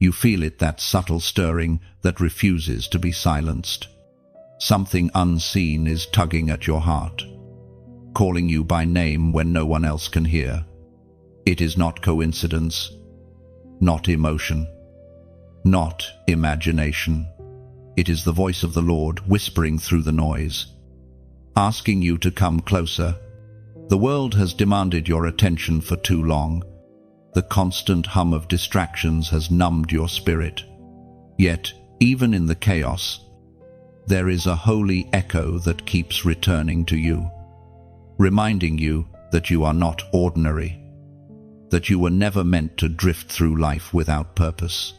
You feel it, that subtle stirring that refuses to be silenced. Something unseen is tugging at your heart, calling you by name when no one else can hear. It is not coincidence, not emotion, not imagination. It is the voice of the Lord whispering through the noise, asking you to come closer. The world has demanded your attention for too long. The constant hum of distractions has numbed your spirit. Yet, even in the chaos, there is a holy echo that keeps returning to you, reminding you that you are not ordinary, that you were never meant to drift through life without purpose.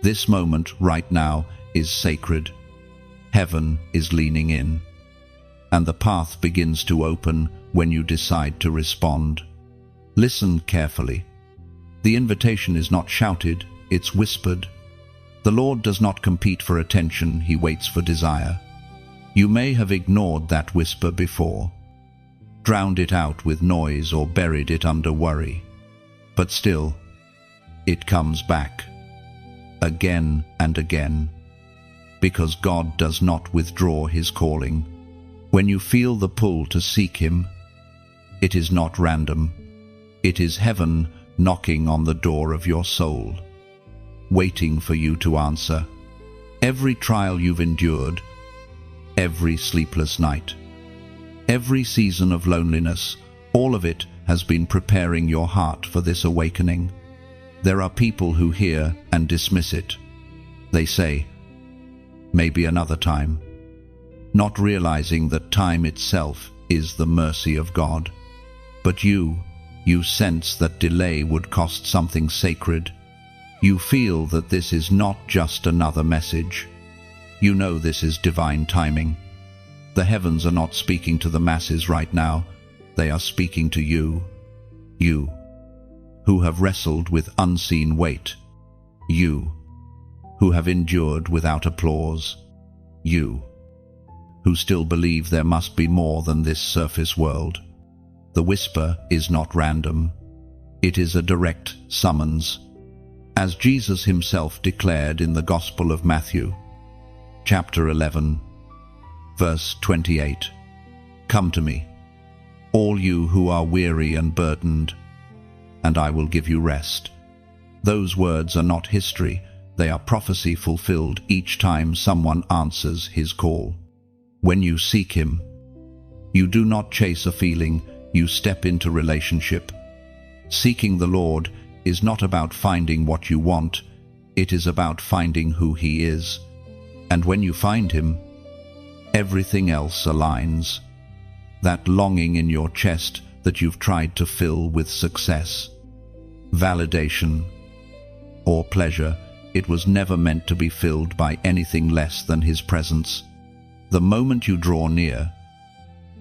This moment, right now, is sacred. Heaven is leaning in, and the path begins to open when you decide to respond. Listen carefully. The invitation is not shouted, it's whispered. The Lord does not compete for attention, He waits for desire. You may have ignored that whisper before, drowned it out with noise or buried it under worry. But still, it comes back, again and again, because God does not withdraw His calling. When you feel the pull to seek Him, it is not random. It is heaven knocking on the door of your soul, waiting for you to answer. Every trial you've endured, every sleepless night, every season of loneliness, all of it has been preparing your heart for this awakening. There are people who hear and dismiss it. They say, maybe another time, not realizing that time itself is the mercy of God. But you sense that delay would cost something sacred. You feel that this is not just another message. You know this is divine timing. The heavens are not speaking to the masses right now. They are speaking to you. You, who have wrestled with unseen weight. You, who have endured without applause. You, who still believe there must be more than this surface world. The whisper is not random. It is a direct summons, as Jesus Himself declared in the Gospel of Matthew, chapter 11, verse 28. Come to me, all you who are weary and burdened, and I will give you rest. Those words are not history, they are prophecy fulfilled each time someone answers His call. When you seek Him, you do not chase a feeling, you step into relationship. Seeking the Lord is not about finding what you want, it is about finding who He is. And when you find Him, everything else aligns. That longing in your chest that you've tried to fill with success, validation, or pleasure, it was never meant to be filled by anything less than His presence. The moment you draw near,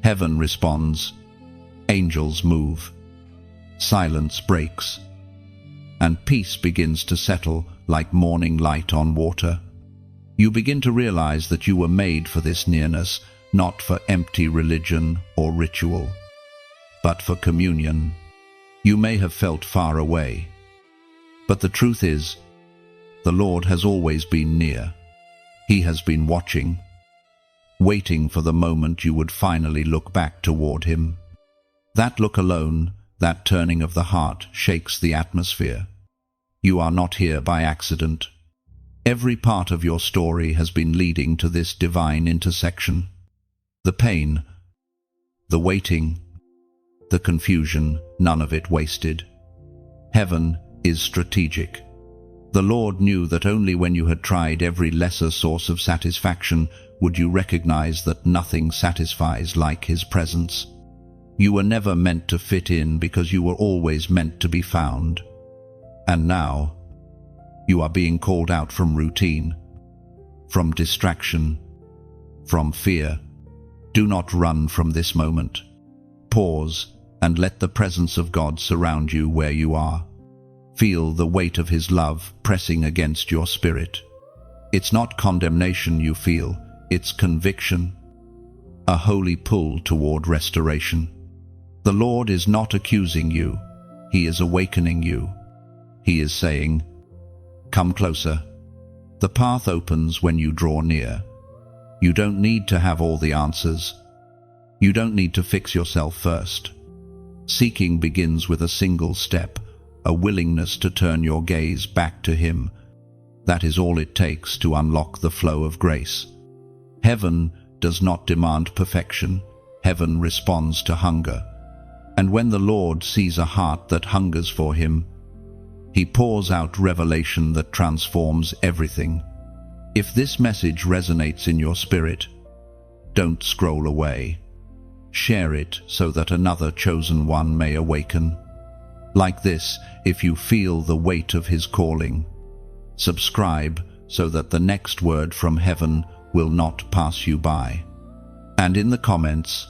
heaven responds, angels move, silence breaks, and peace begins to settle like morning light on water. You begin to realize that you were made for this nearness, not for empty religion or ritual, but for communion. You may have felt far away, but the truth is, the Lord has always been near. He has been watching, waiting for the moment you would finally look back toward Him. That look alone, that turning of the heart, shakes the atmosphere. You are not here by accident. Every part of your story has been leading to this divine intersection. The pain, the waiting, the confusion, none of it wasted. Heaven is strategic. The Lord knew that only when you had tried every lesser source of satisfaction would you recognize that nothing satisfies like His presence. You were never meant to fit in because you were always meant to be found. And now, you are being called out from routine, from distraction, from fear. Do not run from this moment. Pause and let the presence of God surround you where you are. Feel the weight of His love pressing against your spirit. It's not condemnation you feel, it's conviction, a holy pull toward restoration. The Lord is not accusing you, He is awakening you. He is saying, Come closer. The path opens when you draw near. You don't need to have all the answers. You don't need to fix yourself first. Seeking begins with a single step, a willingness to turn your gaze back to Him. That is all it takes to unlock the flow of grace. Heaven does not demand perfection. Heaven responds to hunger. And when the Lord sees a heart that hungers for Him, He pours out revelation that transforms everything. If this message resonates in your spirit, don't scroll away. Share it so that another chosen one may awaken. Like this, if you feel the weight of His calling, subscribe so that the next word from heaven will not pass you by. And in the comments,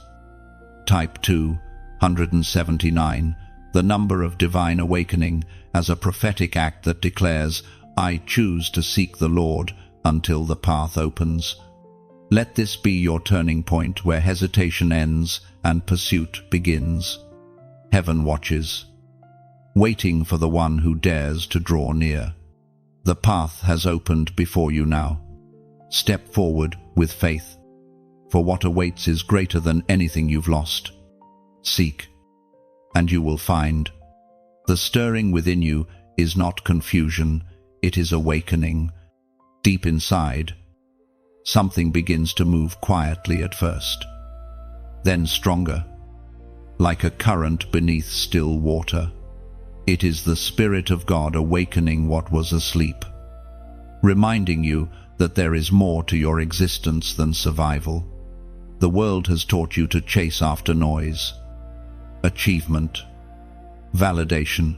type 279, the number of divine awakening, as a prophetic act that declares, I choose to seek the Lord until the path opens. Let this be your turning point where hesitation ends and pursuit begins. Heaven watches, waiting for the one who dares to draw near. The path has opened before you now. Step forward with faith, for what awaits is greater than anything you've lost. Seek, and you will find. The stirring within you is not confusion, it is awakening. Deep inside, something begins to move quietly at first, then stronger, like a current beneath still water. It is the Spirit of God awakening what was asleep, reminding you that there is more to your existence than survival. The world has taught you to chase after noise, achievement, validation,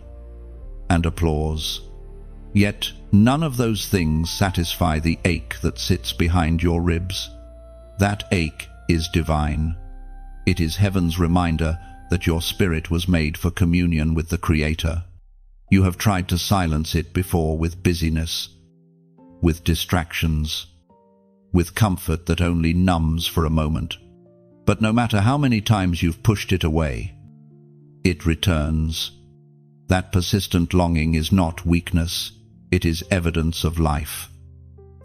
and applause. Yet none of those things satisfy the ache that sits behind your ribs. That ache is divine. It is heaven's reminder that your spirit was made for communion with the Creator. You have tried to silence it before with busyness, with distractions, with comfort that only numbs for a moment. But no matter how many times you've pushed it away, it returns. That persistent longing is not weakness, it is evidence of life.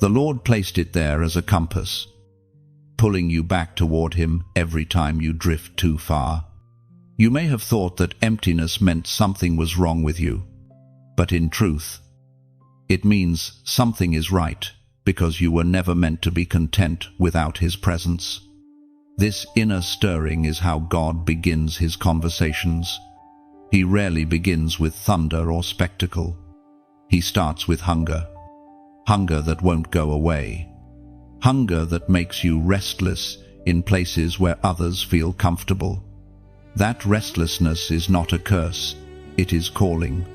The Lord placed it there as a compass, pulling you back toward Him every time you drift too far. You may have thought that emptiness meant something was wrong with you, but in truth, it means something is right, because you were never meant to be content without His presence. This inner stirring is how God begins His conversations. He rarely begins with thunder or spectacle. He starts with hunger. Hunger that won't go away. Hunger that makes you restless in places where others feel comfortable. That restlessness is not a curse, it is calling.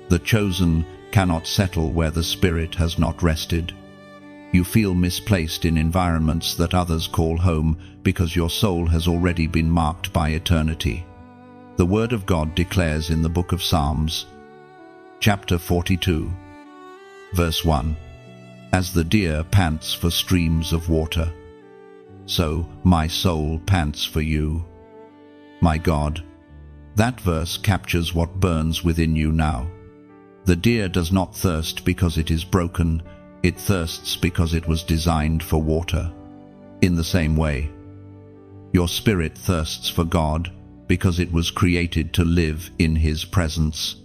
The chosen cannot settle where the Spirit has not rested. You feel misplaced in environments that others call home because your soul has already been marked by eternity. The Word of God declares in the book of Psalms, chapter 42, verse 1, As the deer pants for streams of water, so my soul pants for you. My God, that verse captures what burns within you now. The deer does not thirst because it is broken, it thirsts because it was designed for water. In the same way, your spirit thirsts for God because it was created to live in His presence.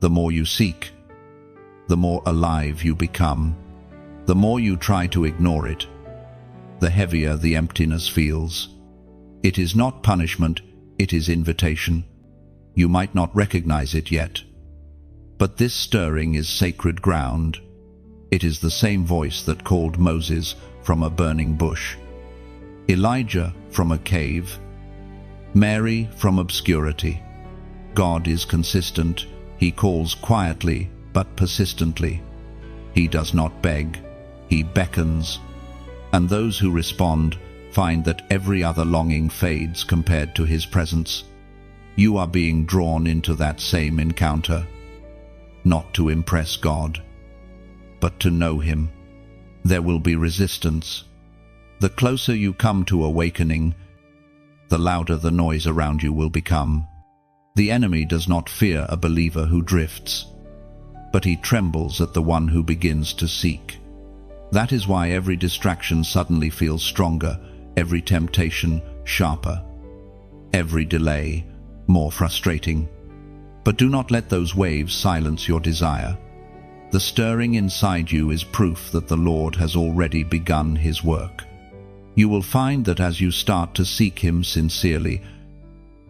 The more you seek, the more alive you become. The more you try to ignore it, the heavier the emptiness feels. It is not punishment, it is invitation. You might not recognize it yet, but this stirring is sacred ground. It is the same voice that called Moses from a burning bush, Elijah from a cave, Mary from obscurity. God is consistent. He calls quietly but persistently. He does not beg, He beckons. And those who respond find that every other longing fades compared to His presence. You are being drawn into that same encounter, not to impress God, but to know Him. There will be resistance. The closer you come to awakening, the louder the noise around you will become. The enemy does not fear a believer who drifts, but he trembles at the one who begins to seek. That is why every distraction suddenly feels stronger, every temptation sharper, every delay more frustrating. But do not let those waves silence your desire. The stirring inside you is proof that the Lord has already begun his work. You will find that as you start to seek him sincerely,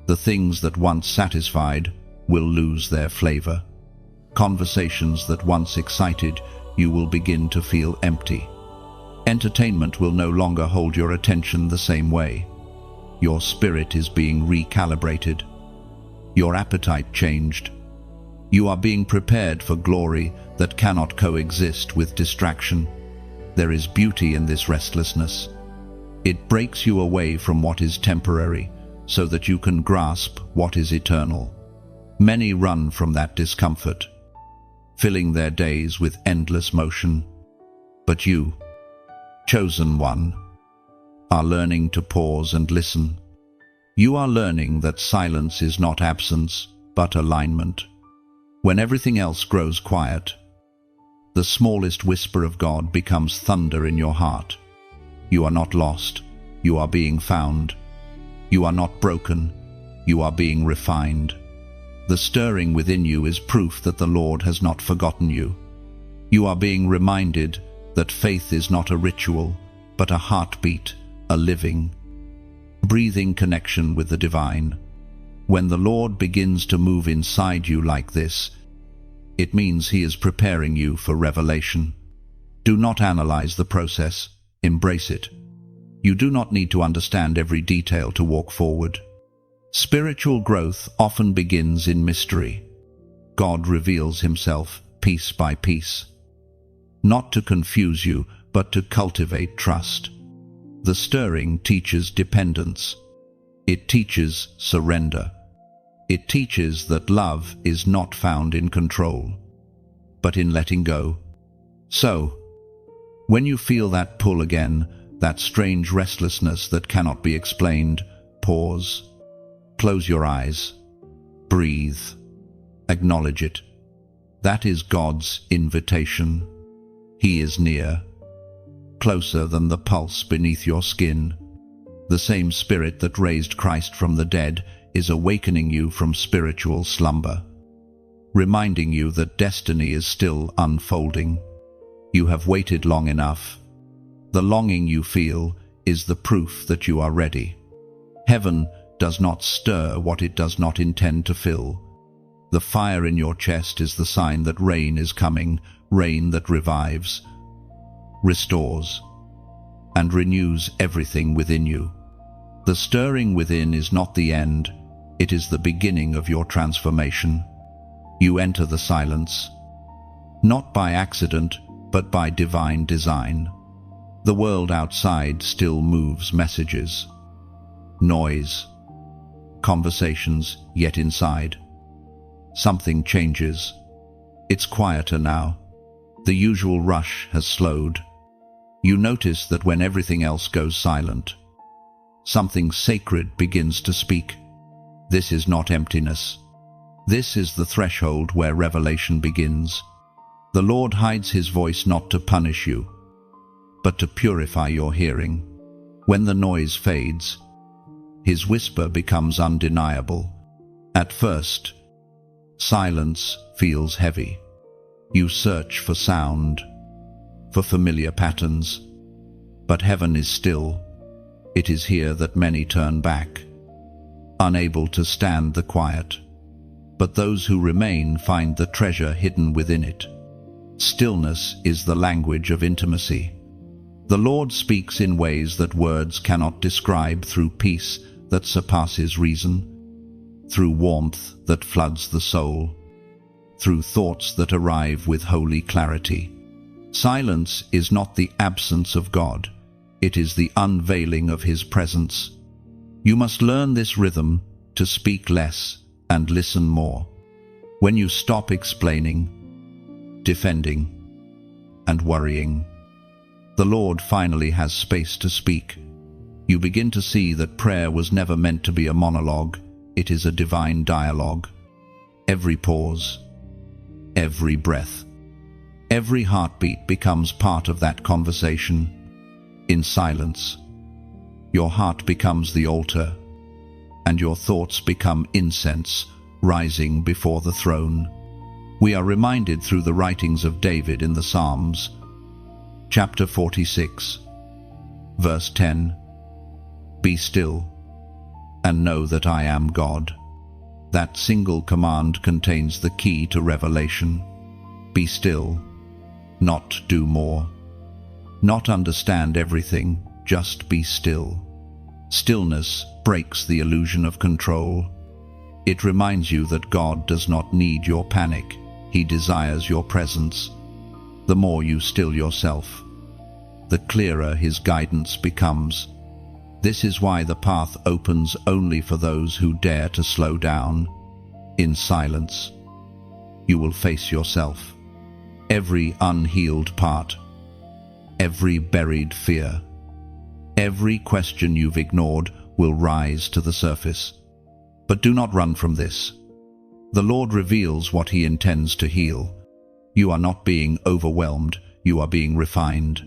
the things that once satisfied will lose their flavor. Conversations that once excited you will begin to feel empty. Entertainment will no longer hold your attention the same way. Your spirit is being recalibrated. Your appetite changed. You are being prepared for glory that cannot coexist with distraction. There is beauty in this restlessness. It breaks you away from what is temporary so that you can grasp what is eternal. Many run from that discomfort, filling their days with endless motion. But you, chosen one, are learning to pause and listen. You are learning that silence is not absence, but alignment. When everything else grows quiet, the smallest whisper of God becomes thunder in your heart. You are not lost, you are being found. You are not broken, you are being refined. The stirring within you is proof that the Lord has not forgotten you. You are being reminded that faith is not a ritual, but a heartbeat, a living, breathing connection with the divine. When the Lord begins to move inside you like this, it means he is preparing you for revelation. Do not analyze the process, embrace it. You do not need to understand every detail to walk forward. Spiritual growth often begins in mystery. God reveals himself piece by piece, not to confuse you, but to cultivate trust. The stirring teaches dependence. It teaches surrender. It teaches that love is not found in control, but in letting go. So, when you feel that pull again, that strange restlessness that cannot be explained, pause. Close your eyes. Breathe. Acknowledge it. That is God's invitation. He is near, closer than the pulse beneath your skin. The same Spirit that raised Christ from the dead is awakening you from spiritual slumber, reminding you that destiny is still unfolding. You have waited long enough. The longing you feel is the proof that you are ready. Heaven does not stir what it does not intend to fill. The fire in your chest is the sign that rain is coming, rain that revives, restores, and renews everything within you. The stirring within is not the end, it is the beginning of your transformation. You enter the silence, not by accident, but by divine design. The world outside still moves messages, noise, conversations, yet inside, something changes. It's quieter now. The usual rush has slowed. You notice that when everything else goes silent, something sacred begins to speak. This is not emptiness. This is the threshold where revelation begins. The Lord hides his voice not to punish you, but to purify your hearing. When the noise fades, his whisper becomes undeniable. At first, silence feels heavy. You search for sound, for familiar patterns, but heaven is still. It is here that many turn back, unable to stand the quiet. But those who remain find the treasure hidden within it. Stillness is the language of intimacy. The Lord speaks in ways that words cannot describe, through peace that surpasses reason, through warmth that floods the soul, through thoughts that arrive with holy clarity. Silence is not the absence of God, it is the unveiling of his presence. You must learn this rhythm, to speak less and listen more. When you stop explaining, defending, and worrying, the Lord finally has space to speak. You begin to see that prayer was never meant to be a monologue, it is a divine dialogue. Every pause, every breath. Every heartbeat becomes part of that conversation. In silence, your heart becomes the altar, and your thoughts become incense rising before the throne. We are reminded through the writings of David in the Psalms, chapter 46, verse 10, "Be still, and know that I am God." That single command contains the key to revelation. Be still, not do more. Not understand everything, just be still. Stillness breaks the illusion of control. It reminds you that God does not need your panic. He desires your presence. The more you still yourself, the clearer His guidance becomes. This is why the path opens only for those who dare to slow down. In silence, you will face yourself, every unhealed part, every buried fear. Every question you've ignored will rise to the surface. But do not run from this. The Lord reveals what He intends to heal. You are not being overwhelmed, you are being refined.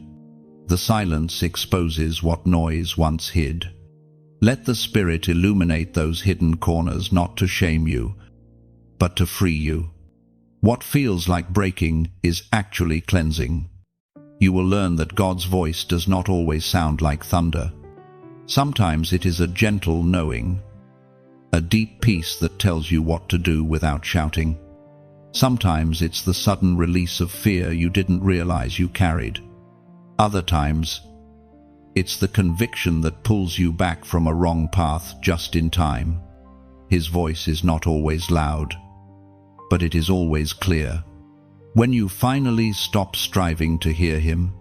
The silence exposes what noise once hid. Let the Spirit illuminate those hidden corners, not to shame you, but to free you. What feels like breaking is actually cleansing. You will learn that God's voice does not always sound like thunder. Sometimes it is a gentle knowing, a deep peace that tells you what to do without shouting. Sometimes it's the sudden release of fear you didn't realize you carried. Other times, it's the conviction that pulls you back from a wrong path just in time. His voice is not always loud, but it is always clear. When you finally stop striving to hear Him,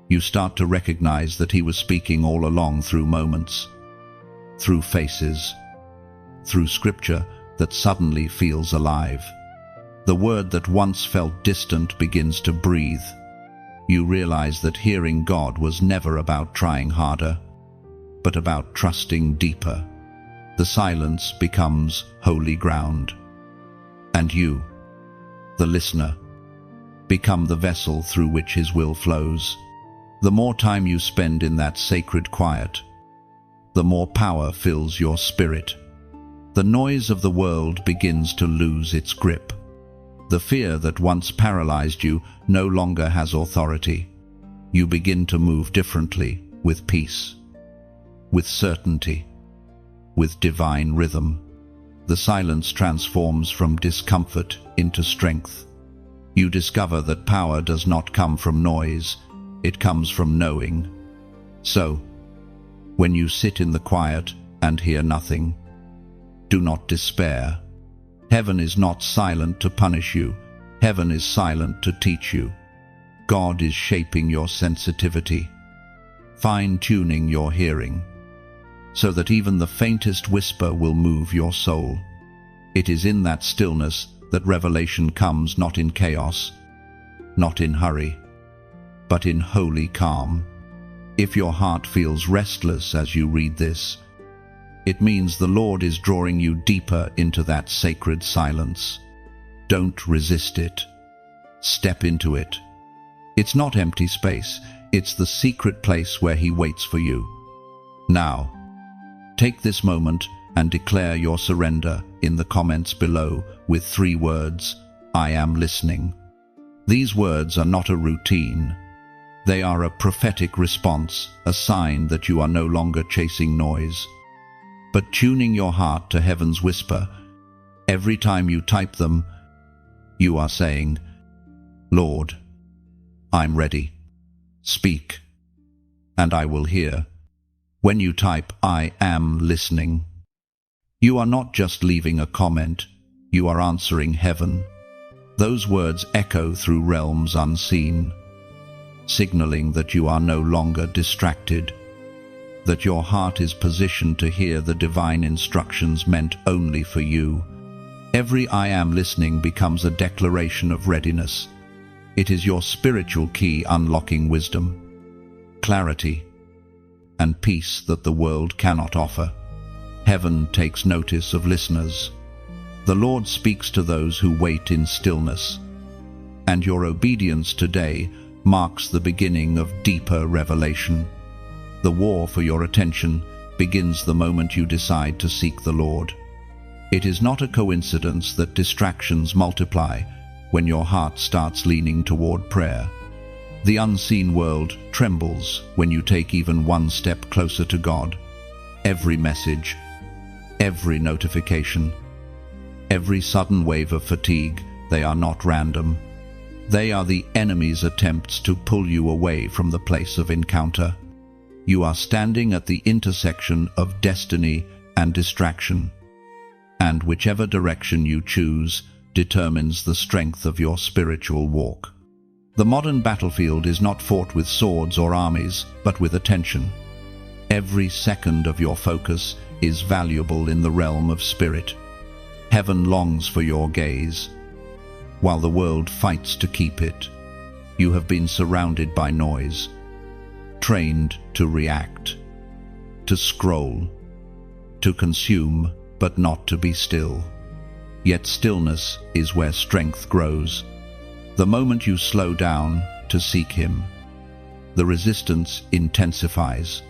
you start to recognize that He was speaking all along through moments, through faces, through scripture that suddenly feels alive. The word that once felt distant begins to breathe. You realize that hearing God was never about trying harder, but about trusting deeper. The silence becomes holy ground. And you, the listener, become the vessel through which His will flows. The more time you spend in that sacred quiet, the more power fills your spirit. The noise of the world begins to lose its grip. The fear that once paralyzed you no longer has authority. You begin to move differently, with peace, with certainty, with divine rhythm. The silence transforms from discomfort into strength. You discover that power does not come from noise, it comes from knowing. So, when you sit in the quiet and hear nothing, do not despair. Heaven is not silent to punish you. Heaven is silent to teach you. God is shaping your sensitivity, fine-tuning your hearing, so that even the faintest whisper will move your soul. It is in that stillness that revelation comes, not in chaos, not in hurry, but in holy calm. If your heart feels restless as you read this, it means the Lord is drawing you deeper into that sacred silence. Don't resist it. Step into it. It's not empty space, it's the secret place where He waits for you. Now, take this moment and declare your surrender in the comments below with 3 words: I am listening. These words are not a routine. They are a prophetic response, a sign that you are no longer chasing noise, but tuning your heart to heaven's whisper. Every time you type them, you are saying, Lord, I'm ready. Speak, and I will hear. When you type, I am listening, you are not just leaving a comment, you are answering heaven. Those words echo through realms unseen, signaling that you are no longer distracted, that your heart is positioned to hear the divine instructions meant only for you. Every I am listening becomes a declaration of readiness. It is your spiritual key unlocking wisdom, clarity, and peace that the world cannot offer. Heaven takes notice of listeners. The Lord speaks to those who wait in stillness, and your obedience today marks the beginning of deeper revelation. The war for your attention begins the moment you decide to seek the Lord. It is not a coincidence that distractions multiply when your heart starts leaning toward prayer. The unseen world trembles when you take even one step closer to God. Every message, every notification, every sudden wave of fatigue, they are not random. They are the enemy's attempts to pull you away from the place of encounter. You are standing at the intersection of destiny and distraction, and whichever direction you choose determines the strength of your spiritual walk. The modern battlefield is not fought with swords or armies, but with attention. Every second of your focus is valuable in the realm of spirit. Heaven longs for your gaze, while the world fights to keep it. You have been surrounded by noise, trained to react, to scroll, to consume, but not to be still. Yet stillness is where strength grows. The moment you slow down to seek Him, the resistance intensifies.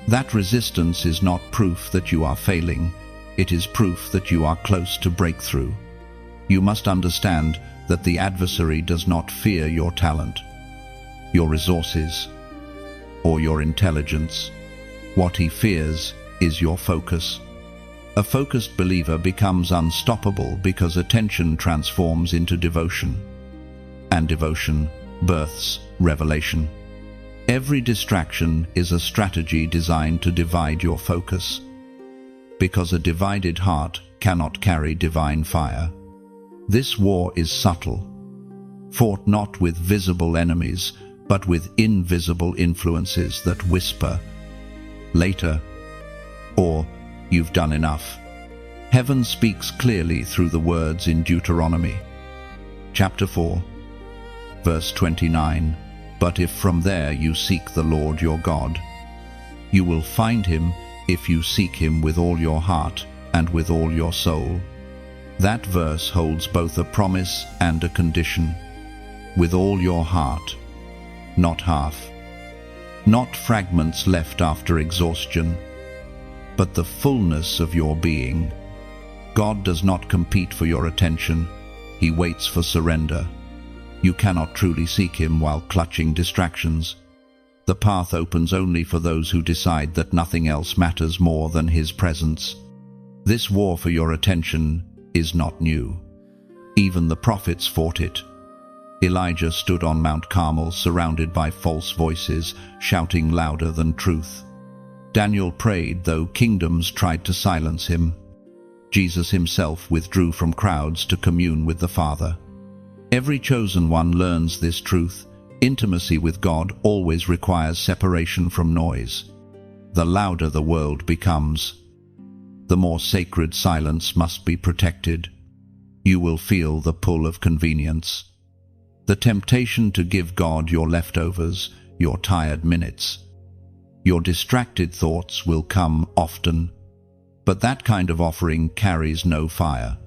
That resistance is not proof that you are failing, it is proof that you are close to breakthrough. You must understand that the adversary does not fear your talent, your resources, or your intelligence. What he fears is your focus. A focused believer becomes unstoppable because attention transforms into devotion, and devotion births revelation. Every distraction is a strategy designed to divide your focus, because a divided heart cannot carry divine fire. This war is subtle, fought not with visible enemies, but with invisible influences that whisper, "Later," or "You've done enough." Heaven speaks clearly through the words in Deuteronomy, chapter 4, verse 29, "But if from there you seek the Lord your God, you will find Him if you seek Him with all your heart and with all your soul." That verse holds both a promise and a condition. With all your heart, not half, not fragments left after exhaustion, but the fullness of your being. God does not compete for your attention, He waits for surrender. You cannot truly seek Him while clutching distractions. The path opens only for those who decide that nothing else matters more than His presence. This war for your attention is not new. Even the prophets fought it. Elijah stood on Mount Carmel surrounded by false voices, shouting louder than truth. Daniel prayed though kingdoms tried to silence him. Jesus Himself withdrew from crowds to commune with the Father. Every chosen one learns this truth. Intimacy with God always requires separation from noise. The louder the world becomes, the more sacred silence must be protected. You will feel the pull of convenience, the temptation to give God your leftovers, your tired minutes. Your distracted thoughts will come often, but that kind of offering carries no fire.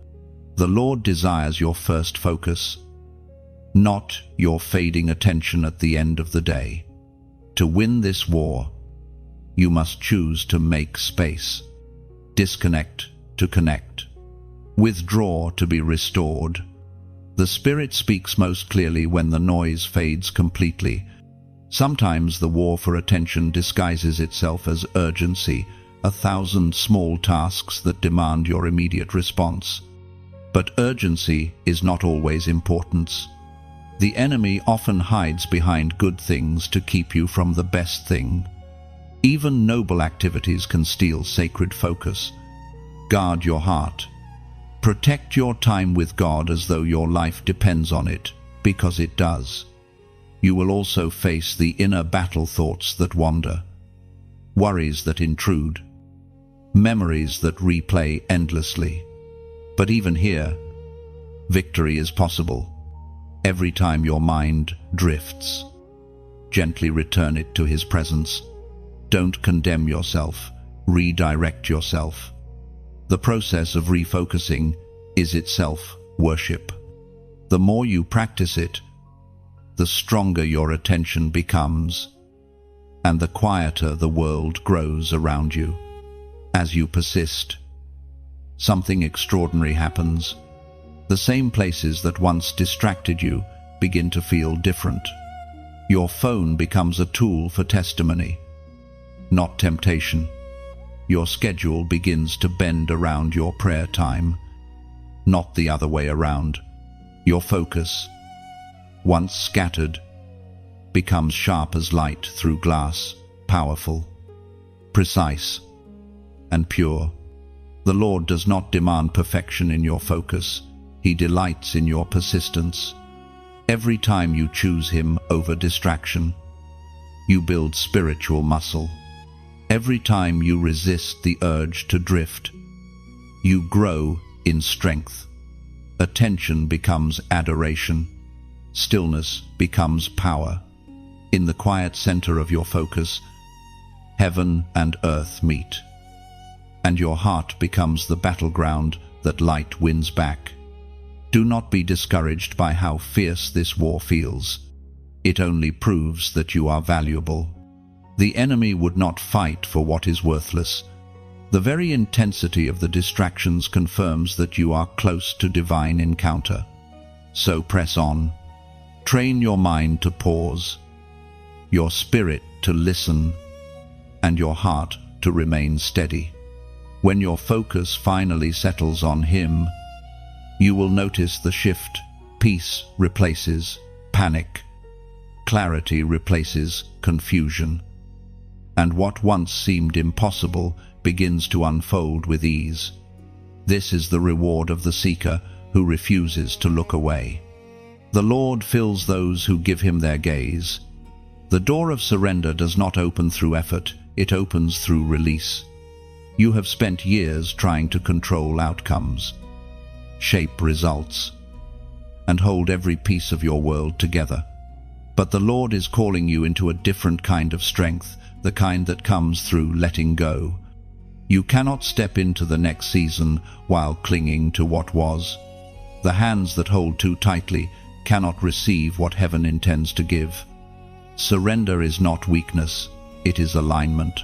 The Lord desires your first focus, not your fading attention at the end of the day. To win this war, you must choose to make space, disconnect to connect, withdraw to be restored. The Spirit speaks most clearly when the noise fades completely. Sometimes the war for attention disguises itself as urgency, 1,000 small tasks that demand your immediate response. But urgency is not always importance. The enemy often hides behind good things to keep you from the best thing. Even noble activities can steal sacred focus. Guard your heart. Protect your time with God as though your life depends on it, because it does. You will also face the inner battle thoughts that wander, worries that intrude, memories that replay endlessly. But even here, victory is possible. Every time your mind drifts, gently return it to His presence. Don't condemn yourself, redirect yourself. The process of refocusing is itself worship. The more you practice it, the stronger your attention becomes, and the quieter the world grows around you. As you persist, something extraordinary happens. The same places that once distracted you begin to feel different. Your phone becomes a tool for testimony, not temptation. Your schedule begins to bend around your prayer time, not the other way around. Your focus, once scattered, becomes sharp as light through glass, powerful, precise, and pure. The Lord does not demand perfection in your focus. He delights in your persistence. Every time you choose Him over distraction, you build spiritual muscle. Every time you resist the urge to drift, you grow in strength. Attention becomes adoration. Stillness becomes power. In the quiet center of your focus, heaven and earth meet, and your heart becomes the battleground that light wins back. Do not be discouraged by how fierce this war feels. It only proves that you are valuable. The enemy would not fight for what is worthless. The very intensity of the distractions confirms that you are close to divine encounter. So press on. Train your mind to pause, your spirit to listen, and your heart to remain steady. When your focus finally settles on Him, you will notice the shift. Peace replaces panic. Clarity replaces confusion. And what once seemed impossible begins to unfold with ease. This is the reward of the seeker who refuses to look away. The Lord fills those who give Him their gaze. The door of surrender does not open through effort, it opens through release. You have spent years trying to control outcomes, shape results, and hold every piece of your world together. But the Lord is calling you into a different kind of strength, the kind that comes through letting go. You cannot step into the next season while clinging to what was. The hands that hold too tightly cannot receive what heaven intends to give. Surrender is not weakness, it is alignment.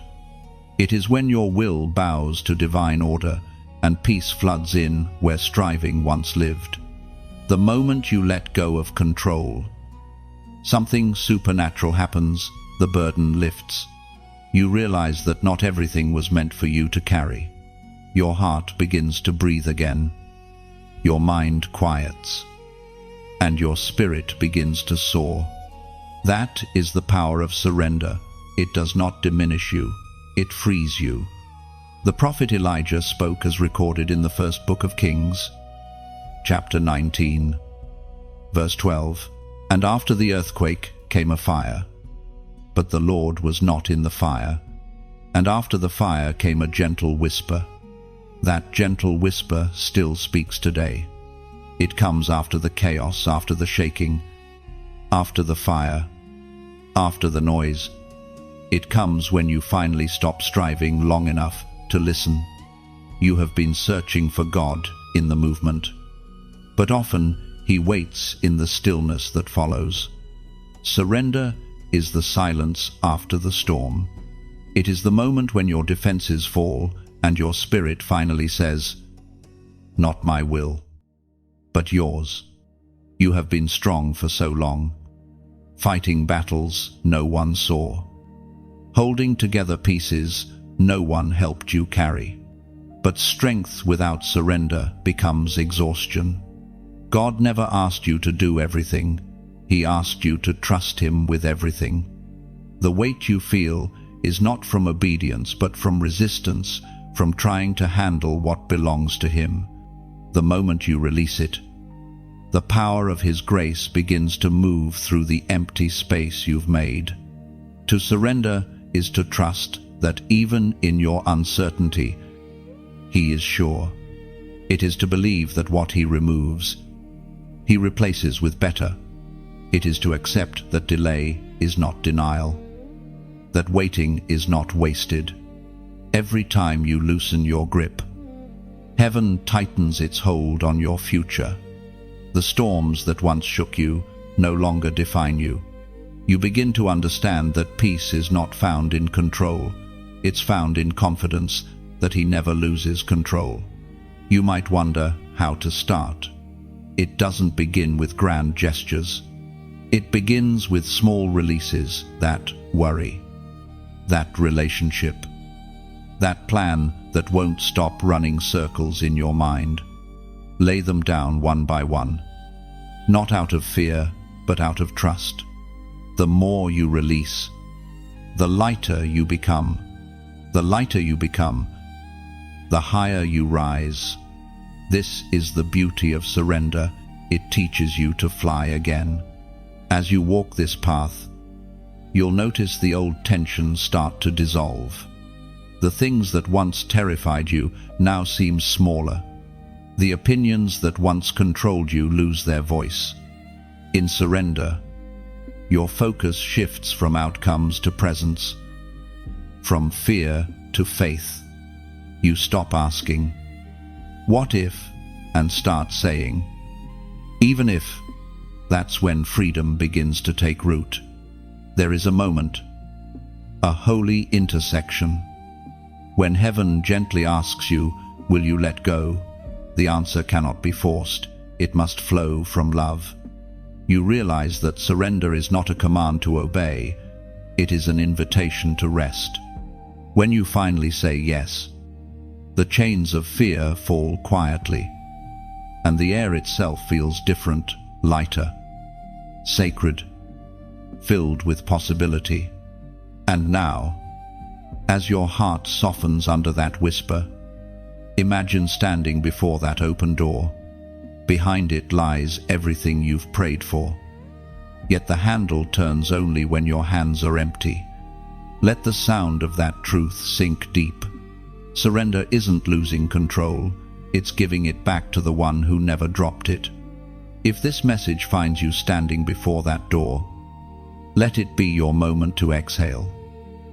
It is when your will bows to divine order and peace floods in where striving once lived. The moment you let go of control, something supernatural happens, the burden lifts. You realize that not everything was meant for you to carry. Your heart begins to breathe again. Your mind quiets, and your spirit begins to soar. That is the power of surrender. It does not diminish you, it frees you. The prophet Elijah spoke as recorded in the first book of Kings, chapter 19, verse 12. And after the earthquake came a fire, but the Lord was not in the fire. And after the fire came a gentle whisper. That gentle whisper still speaks today. It comes after the chaos, after the shaking, after the fire, after the noise. It comes when you finally stop striving long enough to listen. You have been searching for God in the movement, but often He waits in the stillness that follows. Surrender is the silence after the storm. It is the moment when your defenses fall and your spirit finally says, "Not my will, but yours." You have been strong for so long, fighting battles no one saw, holding together pieces no one helped you carry. But strength without surrender becomes exhaustion. God never asked you to do everything. He asked you to trust Him with everything. The weight you feel is not from obedience, but from resistance, from trying to handle what belongs to Him. The moment you release it, the power of His grace begins to move through the empty space you've made. To surrender is to trust that even in your uncertainty, He is sure. It is to believe that what He removes, He replaces with better. It is to accept that delay is not denial, that waiting is not wasted. Every time you loosen your grip, Heaven tightens its hold on your future. The storms that once shook you no longer define you. You begin to understand that peace is not found in control. It's found in confidence that He never loses control. You might wonder how to start. It doesn't begin with grand gestures. It begins with small releases. That worry, that relationship, that plan that won't stop running circles in your mind. Lay them down one by one, not out of fear, but out of trust. The more you release, the lighter you become. The lighter you become, the higher you rise. This is the beauty of surrender. It teaches you to fly again. As you walk this path, you'll notice the old tensions start to dissolve. The things that once terrified you now seem smaller. The opinions that once controlled you lose their voice. In surrender, your focus shifts from outcomes to presence, from fear to faith. You stop asking, "What if?" and start saying, "Even if." That's when freedom begins to take root. There is a moment, a holy intersection. When heaven gently asks you, "Will you let go?" the answer cannot be forced. It must flow from love. You realize that surrender is not a command to obey. It is an invitation to rest. When you finally say yes, the chains of fear fall quietly, and the air itself feels different, lighter, sacred, filled with possibility. And now, as your heart softens under that whisper, imagine standing before that open door. Behind it lies everything you've prayed for. Yet the handle turns only when your hands are empty. Let the sound of that truth sink deep. Surrender isn't losing control, it's giving it back to the one who never dropped it. If this message finds you standing before that door, let it be your moment to exhale.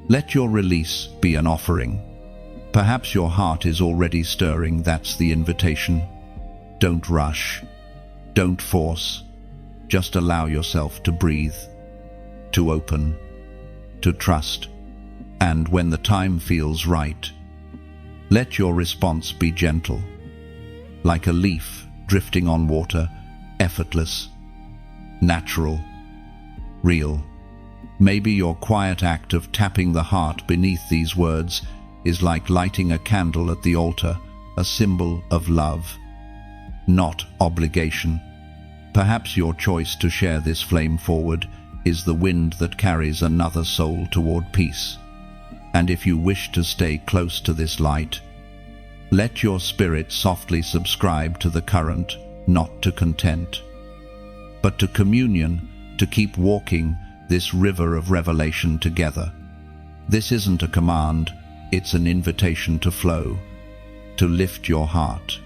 Let your release be an offering. Perhaps your heart is already stirring. That's the invitation. Don't rush. Don't force. Just allow yourself to breathe, to open, to trust. And when the time feels right, let your response be gentle, like a leaf drifting on water, effortless, natural, real. Maybe your quiet act of tapping the heart beneath these words is like lighting a candle at the altar, a symbol of love, not obligation. Perhaps your choice to share this flame forward is the wind that carries another soul toward peace. And if you wish to stay close to this light, let your spirit softly subscribe to the current, not to content, but to communion, to keep walking this river of revelation together. This isn't a command, it's an invitation to flow, to lift your heart,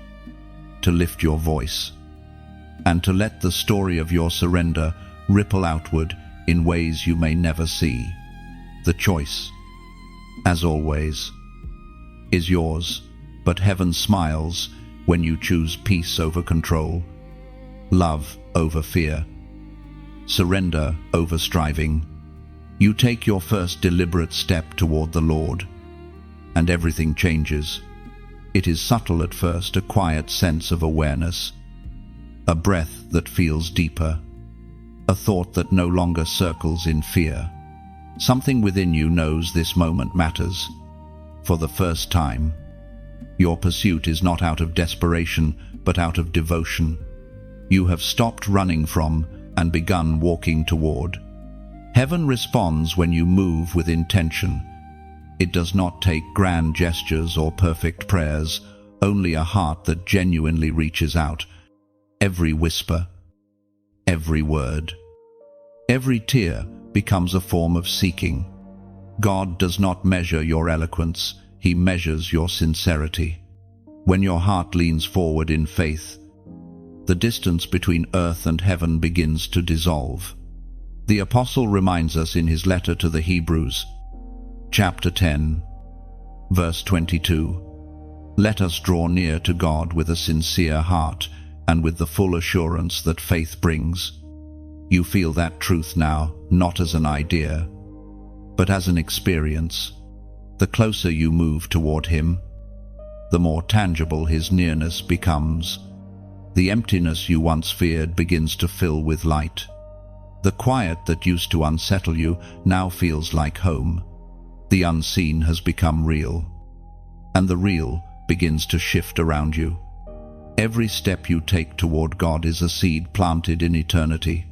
to lift your voice, and to let the story of your surrender ripple outward in ways you may never see. The choice, as always, is yours, but heaven smiles when you choose peace over control, love over fear, surrender over striving. You take your first deliberate step toward the Lord, and everything changes. It is subtle at first, a quiet sense of awareness, a breath that feels deeper, a thought that no longer circles in fear. Something within you knows this moment matters. For the first time, your pursuit is not out of desperation, but out of devotion. You have stopped running from and begun walking toward. Heaven responds when you move with intention. It does not take grand gestures or perfect prayers, only a heart that genuinely reaches out. Every whisper, every word, every tear becomes a form of seeking. God does not measure your eloquence, He measures your sincerity. When your heart leans forward in faith, the distance between earth and heaven begins to dissolve. The Apostle reminds us in his letter to the Hebrews, chapter 10, verse 22, Let us draw near to God with a sincere heart and with the full assurance that faith brings. You feel that truth now, not as an idea, but as an experience. The closer you move toward Him, the more tangible His nearness becomes. The emptiness you once feared begins to fill with light. The quiet that used to unsettle you now feels like home. The unseen has become real, and the real begins to shift around you. Every step you take toward God is a seed planted in eternity.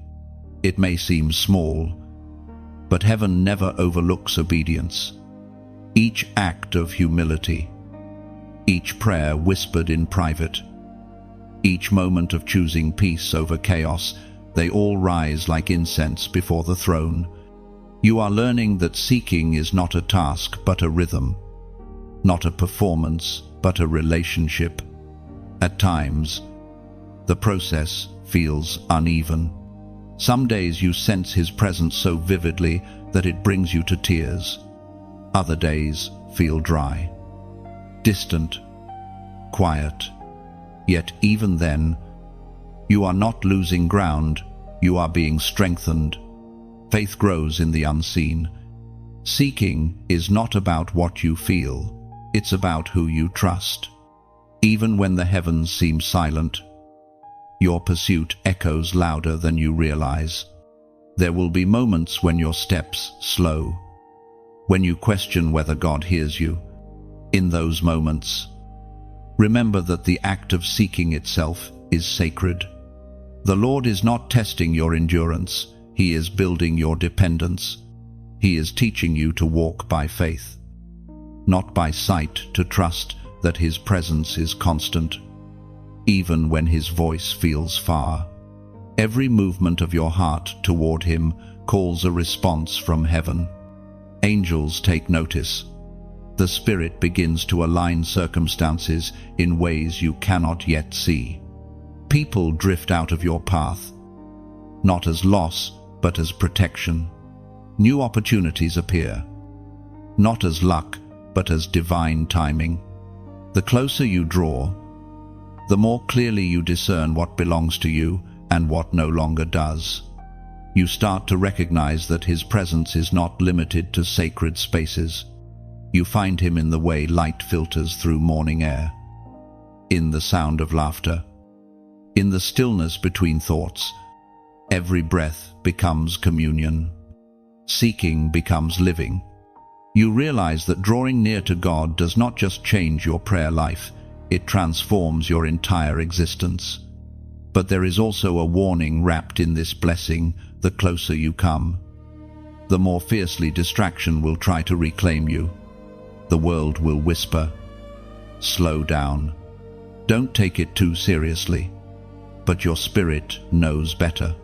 It may seem small, but heaven never overlooks obedience. Each act of humility, each prayer whispered in private, each moment of choosing peace over chaos, they all rise like incense before the throne. You are learning that seeking is not a task but a rhythm, not a performance but a relationship. At times, the process feels uneven. Some days you sense His presence so vividly that it brings you to tears. Other days feel dry, distant, quiet. Yet even then, you are not losing ground, you are being strengthened. Faith grows in the unseen. Seeking is not about what you feel, it's about who you trust. Even when the heavens seem silent, your pursuit echoes louder than you realize. There will be moments when your steps slow, when you question whether God hears you. In those moments, remember that the act of seeking itself is sacred. The Lord is not testing your endurance, He is building your dependence. He is teaching you to walk by faith, not by sight, to trust that His presence is constant, even when His voice feels far. Every movement of your heart toward Him calls a response from heaven. Angels take notice. The Spirit begins to align circumstances in ways you cannot yet see. People drift out of your path, not as loss, but as protection. New opportunities appear, not as luck, but as divine timing. The closer you draw, the more clearly you discern what belongs to you and what no longer does. You start to recognize that His presence is not limited to sacred spaces. You find Him in the way light filters through morning air, in the sound of laughter, in the stillness between thoughts. Every breath becomes communion. Seeking becomes living. You realize that drawing near to God does not just change your prayer life, it transforms your entire existence. But there is also a warning wrapped in this blessing: the closer you come, the more fiercely distraction will try to reclaim you. The world will whisper, "Slow down. Don't take it too seriously." But your spirit knows better.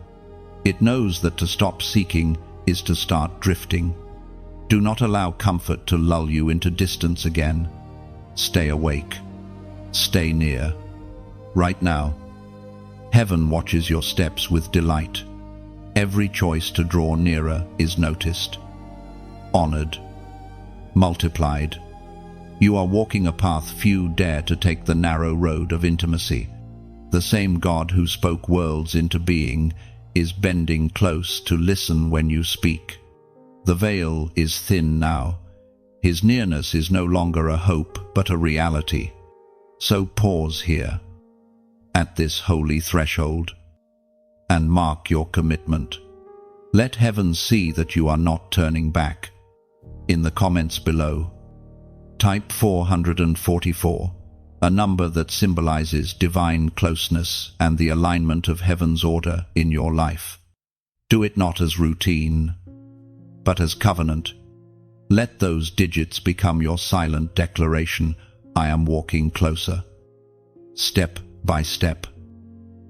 It knows that to stop seeking is to start drifting. Do not allow comfort to lull you into distance again. Stay awake. Stay near. Right now, heaven watches your steps with delight. Every choice to draw nearer is noticed, honored, multiplied. You are walking a path few dare to take, the narrow road of intimacy. The same God who spoke worlds into being is bending close to listen when you speak. The veil is thin now. His nearness is no longer a hope, but a reality. So pause here, at this holy threshold, and mark your commitment. Let heaven see that you are not turning back. In the comments below, type 444, a number that symbolizes divine closeness and the alignment of heaven's order in your life. Do it not as routine, but as covenant. Let those digits become your silent declaration: I am walking closer, step by step,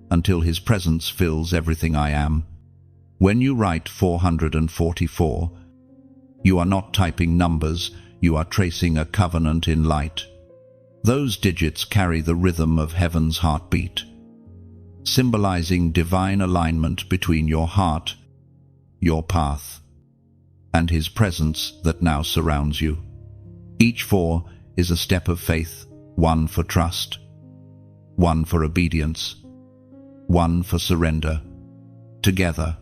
until His presence fills everything I am. When you write 444, you are not typing numbers, you are tracing a covenant in light. Those digits carry the rhythm of heaven's heartbeat, symbolizing divine alignment between your heart, your path, and His presence that now surrounds you. Each 4 is a step of faith, one for trust, one for obedience, one for surrender. Together,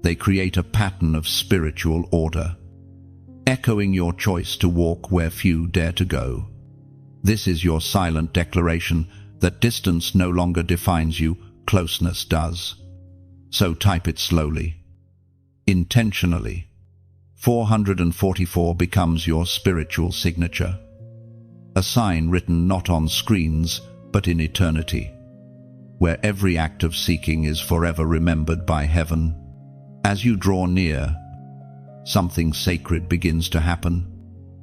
they create a pattern of spiritual order, echoing your choice to walk where few dare to go. This is your silent declaration that distance no longer defines you, closeness does. So type it slowly, intentionally. 444 becomes your spiritual signature, a sign written not on screens but in eternity, where every act of seeking is forever remembered by heaven. As you draw near, something sacred begins to happen.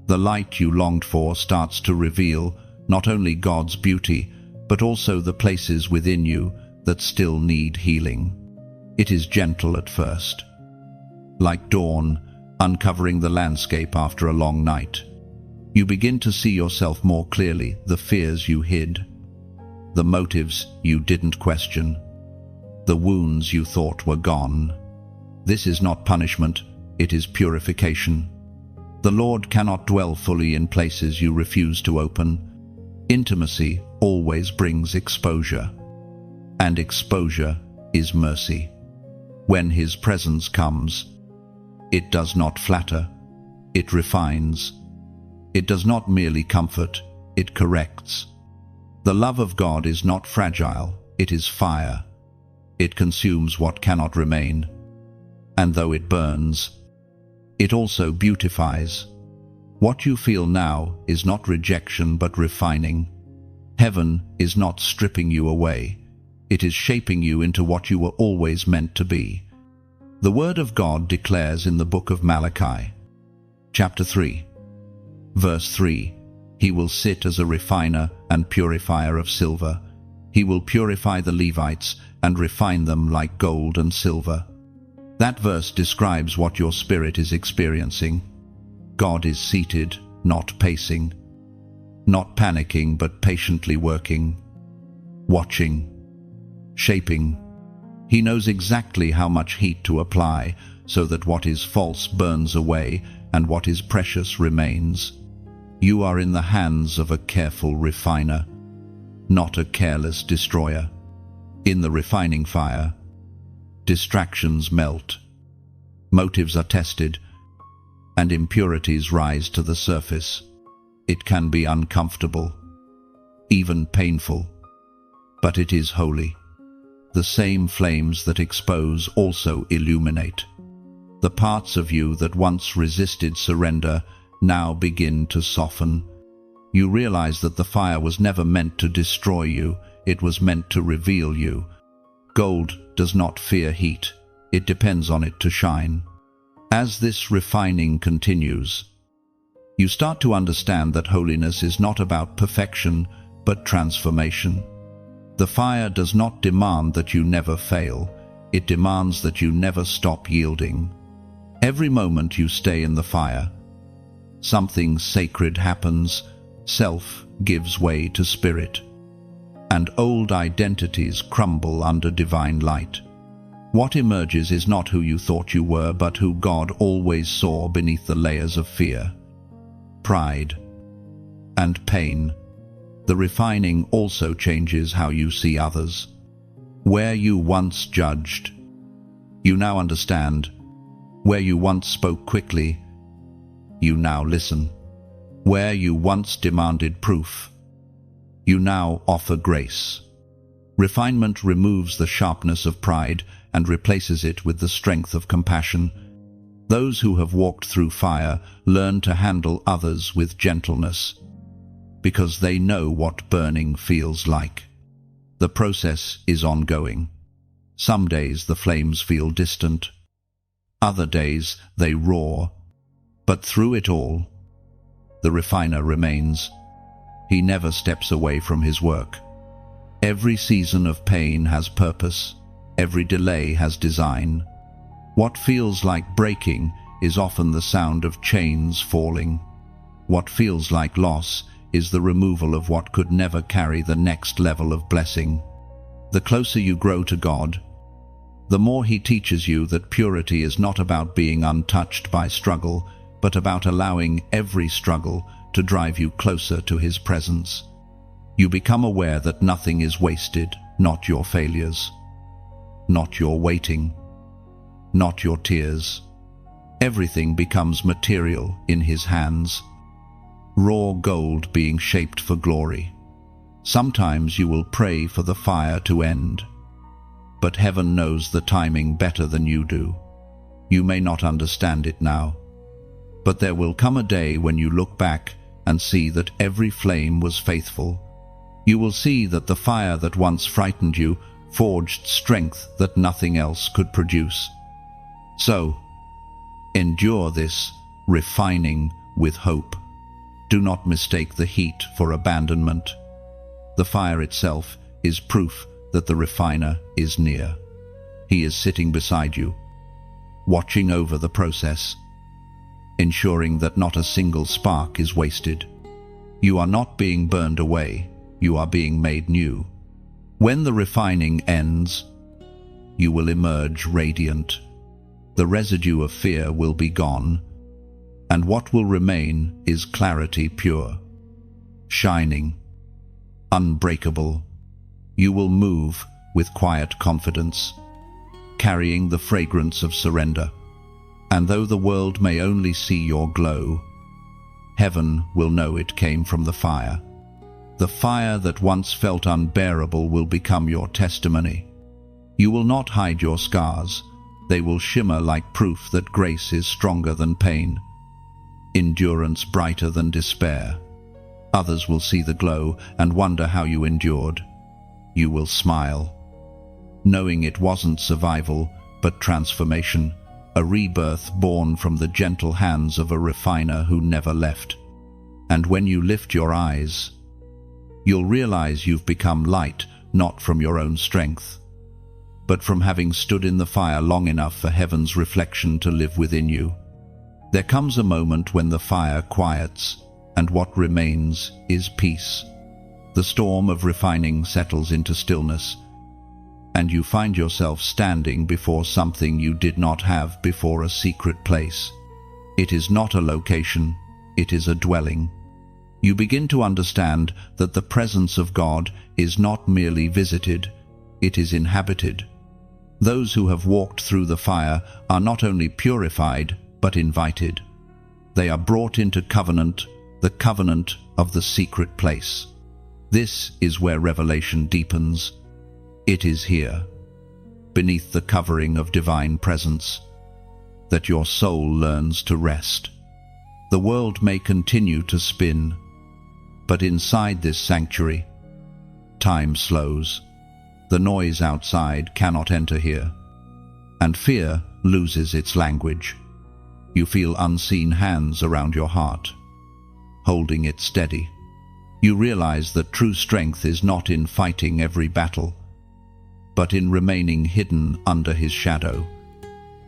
The light you longed for starts to reveal not only God's beauty, but also the places within you that still need healing. It is gentle at first, like dawn uncovering the landscape after a long night. You begin to see yourself more clearly, the fears you hid, the motives you didn't question, the wounds you thought were gone. This is not punishment, it is purification. The Lord cannot dwell fully in places you refuse to open. Intimacy always brings exposure, and exposure is mercy. When His presence comes, it does not flatter, it refines. It does not merely comfort, it corrects. The love of God is not fragile, it is fire. It consumes what cannot remain, and though it burns, it also beautifies. What you feel now is not rejection but refining. Heaven is not stripping you away, it is shaping you into what you were always meant to be. The Word of God declares in the book of Malachi, chapter 3, verse 3, He will sit as a refiner and purifier of silver. He will purify the Levites and refine them like gold and silver. That verse describes what your spirit is experiencing. God is seated, not pacing, not panicking but patiently working, watching, shaping. He knows exactly how much heat to apply so that what is false burns away and what is precious remains. You are in the hands of a careful refiner, not a careless destroyer. In the refining fire, distractions melt, motives are tested, and impurities rise to the surface. It can be uncomfortable, even painful, but it is holy. The same flames that expose also illuminate. The parts of you that once resisted surrender now begin to soften. You realize that the fire was never meant to destroy you, it was meant to reveal you. Gold does not fear heat, it depends on it to shine. As this refining continues, you start to understand that holiness is not about perfection, but transformation. The fire does not demand that you never fail, it demands that you never stop yielding. Every moment you stay in the fire, something sacred happens. Self gives way to spirit, and old identities crumble under divine light. What emerges is not who you thought you were, but who God always saw beneath the layers of fear, pride, and pain. The refining also changes how you see others. Where you once judged, you now understand. Where you once spoke quickly, you now listen. Where you once demanded proof, you now offer grace. Refinement removes the sharpness of pride and replaces it with the strength of compassion. Those who have walked through fire learn to handle others with gentleness, because they know what burning feels like. The process is ongoing. Some days the flames feel distant. Other days they roar. But through it all, the refiner remains. He never steps away from his work. Every season of pain has purpose. Every delay has design. What feels like breaking is often the sound of chains falling. What feels like loss is the removal of what could never carry the next level of blessing. The closer you grow to God, the more He teaches you that purity is not about being untouched by struggle, but about allowing every struggle to drive you closer to His presence. You become aware that nothing is wasted, not your failures, not your waiting, not your tears. Everything becomes material in his hands, raw gold being shaped for glory. Sometimes you will pray for the fire to end, but heaven knows the timing better than you do. You may not understand it now, but there will come a day when you look back and see that every flame was faithful. You will see that the fire that once frightened you forged strength that nothing else could produce. So, endure this refining with hope. Do not mistake the heat for abandonment. The fire itself is proof that the refiner is near. He is sitting beside you, watching over the process, ensuring that not a single spark is wasted. You are not being burned away, you are being made new. When the refining ends, you will emerge radiant. The residue of fear will be gone, and what will remain is clarity pure, shining, unbreakable. You will move with quiet confidence, carrying the fragrance of surrender. And though the world may only see your glow, heaven will know it came from the fire. The fire that once felt unbearable will become your testimony. You will not hide your scars. They will shimmer like proof that grace is stronger than pain, endurance brighter than despair. Others will see the glow and wonder how you endured. You will smile, knowing it wasn't survival, but transformation, a rebirth born from the gentle hands of a refiner who never left. And when you lift your eyes, you'll realize you've become light, not from your own strength, but from having stood in the fire long enough for heaven's reflection to live within you. There comes a moment when the fire quiets, and what remains is peace. The storm of refining settles into stillness, and you find yourself standing before something you did not have before, a secret place. It is not a location, it is a dwelling. You begin to understand that the presence of God is not merely visited, it is inhabited. Those who have walked through the fire are not only purified, but invited. They are brought into covenant, the covenant of the secret place. This is where revelation deepens. It is here, beneath the covering of divine presence, that your soul learns to rest. The world may continue to spin, but inside this sanctuary, time slows. The noise outside cannot enter here, and fear loses its language. You feel unseen hands around your heart, holding it steady. You realize that true strength is not in fighting every battle, but in remaining hidden under his shadow,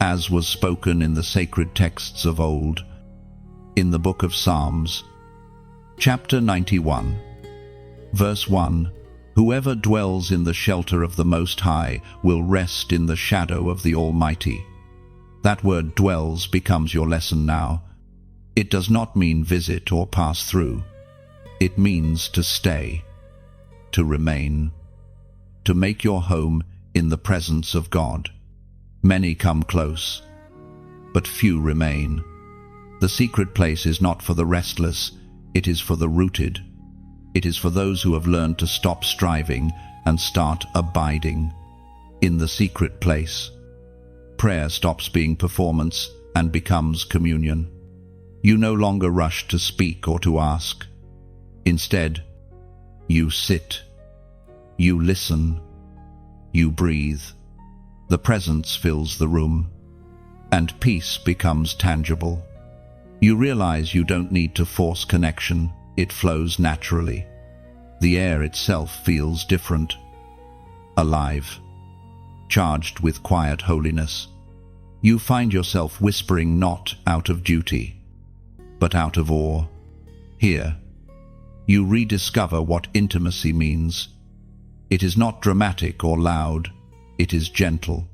as was spoken in the sacred texts of old, in the book of Psalms, chapter 91, verse 1, "Whoever dwells in the shelter of the Most High will rest in the shadow of the Almighty." That word dwells becomes your lesson now. It does not mean visit or pass through. It means to stay, to remain, to make your home in the presence of God. Many come close, but few remain. The secret place is not for the restless, it is for the rooted. It is for those who have learned to stop striving and start abiding. In the secret place, prayer stops being performance and becomes communion. You no longer rush to speak or to ask. Instead, you sit, you listen, you breathe. The presence fills the room, and peace becomes tangible. You realize you don't need to force connection, it flows naturally. The air itself feels different, alive, charged with quiet holiness. You find yourself whispering not out of duty, but out of awe. Here, you rediscover what intimacy means. It is not dramatic or loud, it is gentle,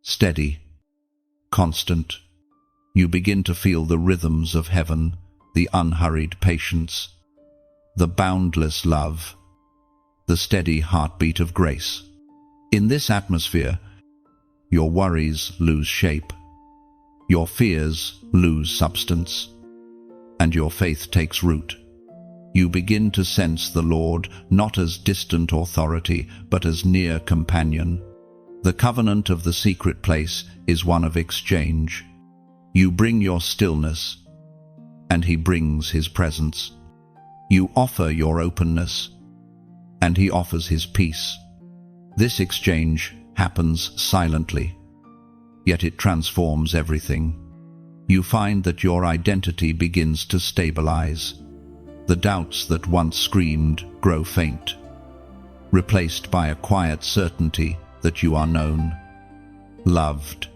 steady, constant. You begin to feel the rhythms of heaven, the unhurried patience, the boundless love. the steady heartbeat of grace. In this atmosphere, your worries lose shape, your fears lose substance, and your faith takes root. You begin to sense the Lord not as distant authority, but as near companion. The covenant of the secret place is one of exchange. You bring your stillness, and He brings His presence. You offer your openness, and He offers His peace. This exchange happens silently, yet it transforms everything. You find that your identity begins to stabilize. The doubts that once screamed grow faint, replaced by a quiet certainty that you are known, loved,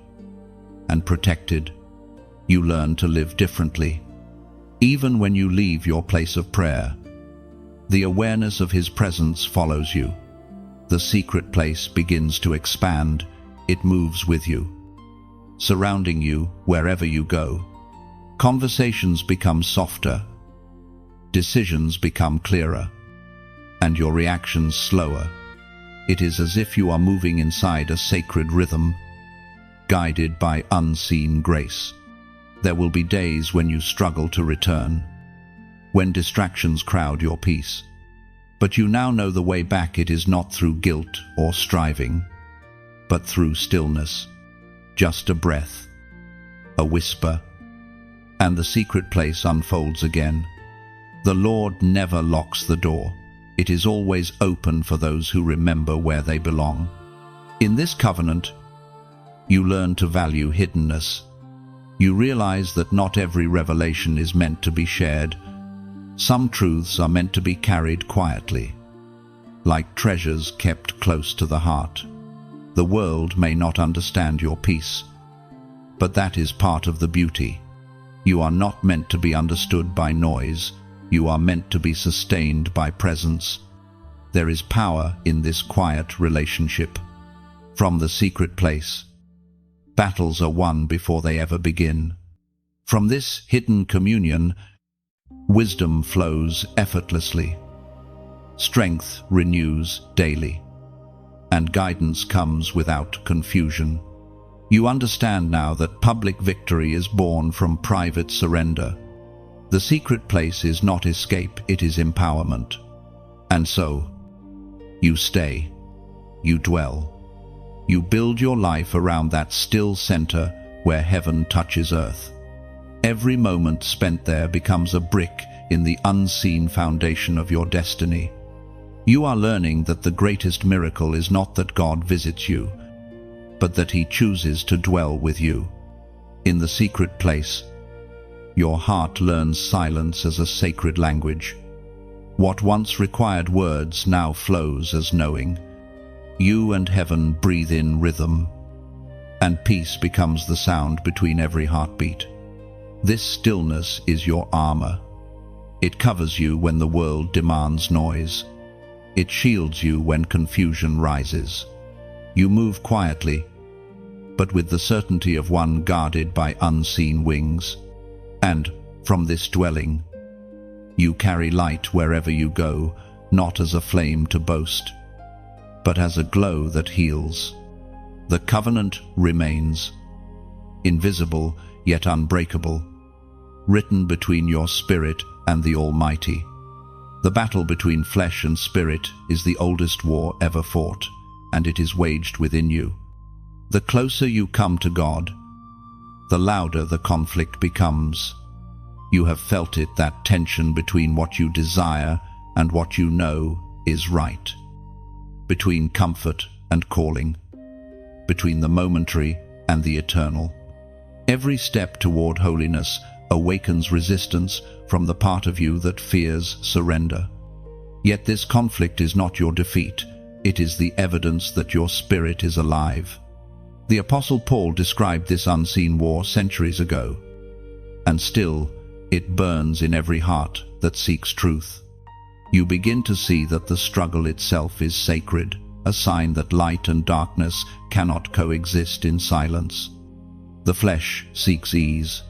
and protected. You learn to live differently. Even when you leave your place of prayer, the awareness of His presence follows you. The secret place begins to expand. It moves with you, surrounding you wherever you go. Conversations become softer, decisions become clearer, and your reactions slower. It is as if you are moving inside a sacred rhythm, guided by unseen grace. There will be days when you struggle to return, when distractions crowd your peace. But you now know the way back. It is not through guilt or striving, but through stillness. Just a breath, a whisper, and the secret place unfolds again. The Lord never locks the door. It is always open for those who remember where they belong. In this covenant, you learn to value hiddenness. You realize that not every revelation is meant to be shared. Some truths are meant to be carried quietly, like treasures kept close to the heart. The world may not understand your peace, but that is part of the beauty. You are not meant to be understood by noise. You are meant to be sustained by presence. There is power in this quiet relationship. From the secret place, battles are won before they ever begin. From this hidden communion, wisdom flows effortlessly. Strength renews daily, and guidance comes without confusion. You understand now that public victory is born from private surrender. The secret place is not escape, it is empowerment. And so, you stay, you dwell, you build your life around that still center where heaven touches earth. Every moment spent there becomes a brick in the unseen foundation of your destiny. You are learning that the greatest miracle is not that God visits you, but that He chooses to dwell with you. In the secret place, your heart learns silence as a sacred language. What once required words now flows as knowing. You and heaven breathe in rhythm, and peace becomes the sound between every heartbeat. This stillness is your armor. It covers you when the world demands noise. It shields you when confusion rises. You move quietly, but with the certainty of one guarded by unseen wings. And from this dwelling, you carry light wherever you go, not as a flame to boast, but as a glow that heals. The covenant remains, invisible yet unbreakable, written between your spirit and the Almighty. The battle between flesh and spirit is the oldest war ever fought, and it is waged within you. The closer you come to God, the louder the conflict becomes. You have felt it, that tension between what you desire and what you know is right, between comfort and calling, between the momentary and the eternal. Every step toward holiness awakens resistance from the part of you that fears surrender. Yet this conflict is not your defeat. It is the evidence that your spirit is alive. The Apostle Paul described this unseen war centuries ago, and still it burns in every heart that seeks truth. You begin to see that the struggle itself is sacred, a sign that light and darkness cannot coexist in silence. The flesh seeks ease,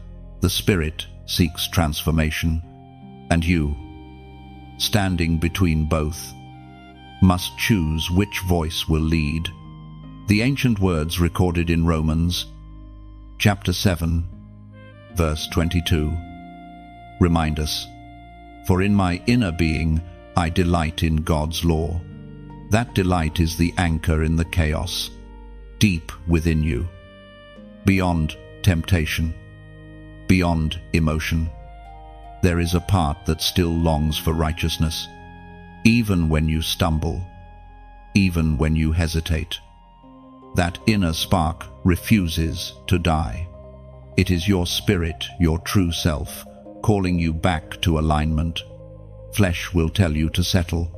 the spirit seeks transformation, and you, standing between both, must choose which voice will lead. The ancient words recorded in Romans, chapter 7, verse 22, remind us, "For in my inner being I delight in God's law." That delight is the anchor in the chaos, deep within you, beyond temptation, beyond emotion. There is a part that still longs for righteousness, even when you stumble, even when you hesitate. That inner spark refuses to die. It is your spirit, your true self, calling you back to alignment. Flesh will tell you to settle.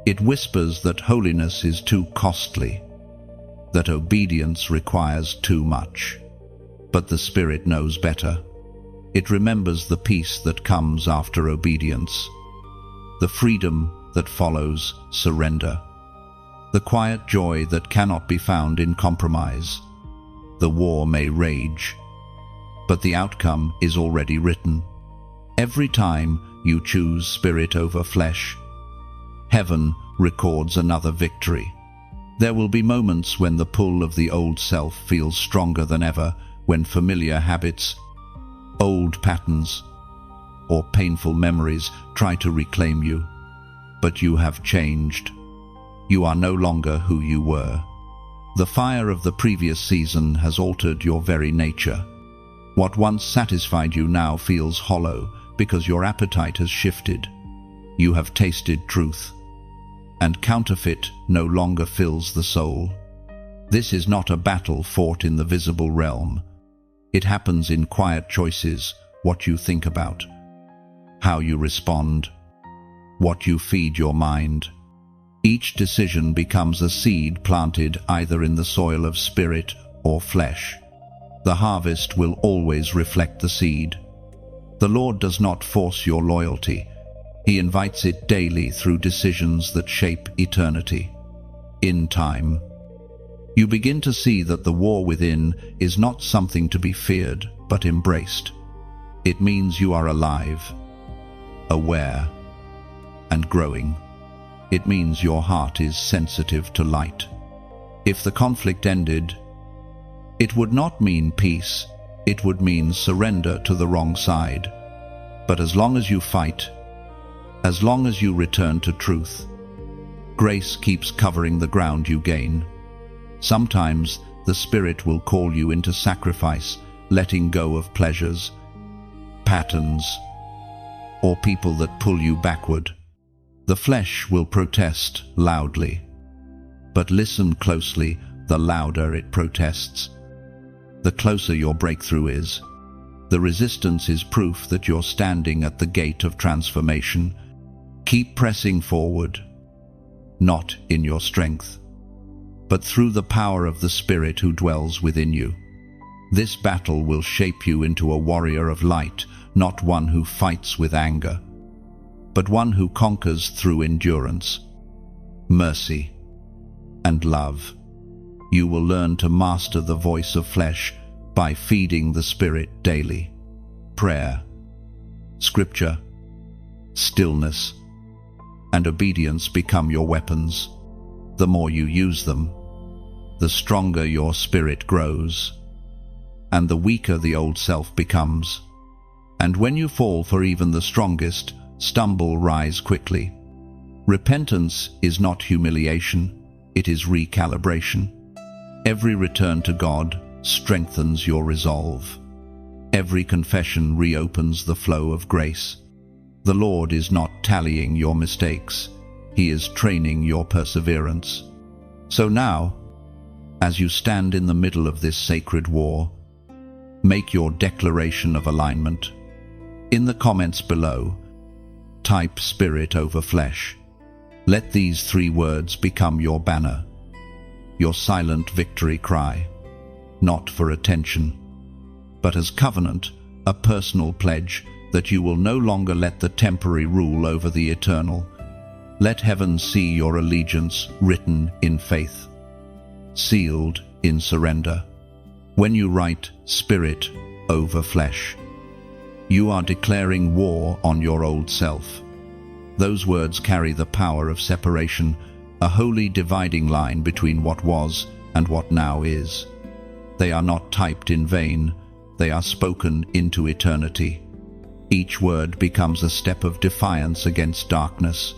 It whispers that holiness is too costly, that obedience requires too much. But the Spirit knows better. It remembers the peace that comes after obedience, the freedom that follows surrender, the quiet joy that cannot be found in compromise. The war may rage, but the outcome is already written. Every time you choose spirit over flesh, heaven records another victory. There will be moments when the pull of the old self feels stronger than ever, when familiar habits, old patterns, or painful memories try to reclaim you. But you have changed. You are no longer who you were. The fire of the previous season has altered your very nature. What once satisfied you now feels hollow because your appetite has shifted. You have tasted truth, and counterfeit no longer fills the soul. This is not a battle fought in the visible realm. It happens in quiet choices: what you think about, how you respond, what you feed your mind. Each decision becomes a seed planted either in the soil of spirit or flesh. The harvest will always reflect the seed. The Lord does not force your loyalty. He invites it daily through decisions that shape eternity. In time, you begin to see that the war within is not something to be feared, but embraced. It means you are alive, aware, and growing. It means your heart is sensitive to light. If the conflict ended, it would not mean peace. It would mean surrender to the wrong side. But as long as you fight, as long as you return to truth, grace keeps covering the ground you gain. Sometimes the Spirit will call you into sacrifice, letting go of pleasures, patterns, or people that pull you backward. The flesh will protest loudly, but listen closely. The louder it protests, the closer your breakthrough is. The resistance is proof that you're standing at the gate of transformation. Keep pressing forward, not in your strength, but through the power of the Spirit who dwells within you. This battle will shape you into a warrior of light, not one who fights with anger, but one who conquers through endurance, mercy, and love. You will learn to master the voice of flesh by feeding the Spirit daily. Prayer, scripture, stillness, and obedience become your weapons. The more you use them, the stronger your spirit grows, and the weaker the old self becomes. And when you fall for even the strongest, stumble, rise quickly. Repentance is not humiliation, it is recalibration. Every return to God strengthens your resolve. Every confession reopens the flow of grace. The Lord is not tallying your mistakes, He is training your perseverance. So now, as you stand in the middle of this sacred war, make your declaration of alignment. In the comments below, type Spirit over flesh. Let these 3 words become your banner, your silent victory cry, not for attention, but as covenant, a personal pledge that you will no longer let the temporary rule over the eternal. Let heaven see your allegiance written in faith, sealed in surrender. When you write Spirit over flesh, you are declaring war on your old self. Those words carry the power of separation, a holy dividing line between what was and what now is. They are not typed in vain, they are spoken into eternity. Each word becomes a step of defiance against darkness,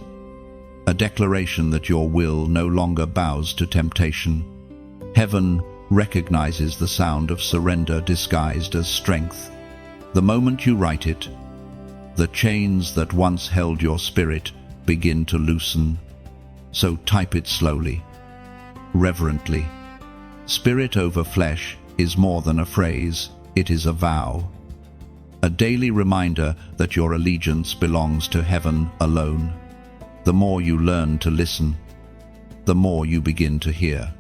a declaration that your will no longer bows to temptation. Heaven recognizes the sound of surrender disguised as strength. The moment you write it, the chains that once held your spirit begin to loosen. So type it slowly, reverently. Spirit over flesh is more than a phrase, it is a vow. A daily reminder that your allegiance belongs to heaven alone. The more you learn to listen, the more you begin to hear.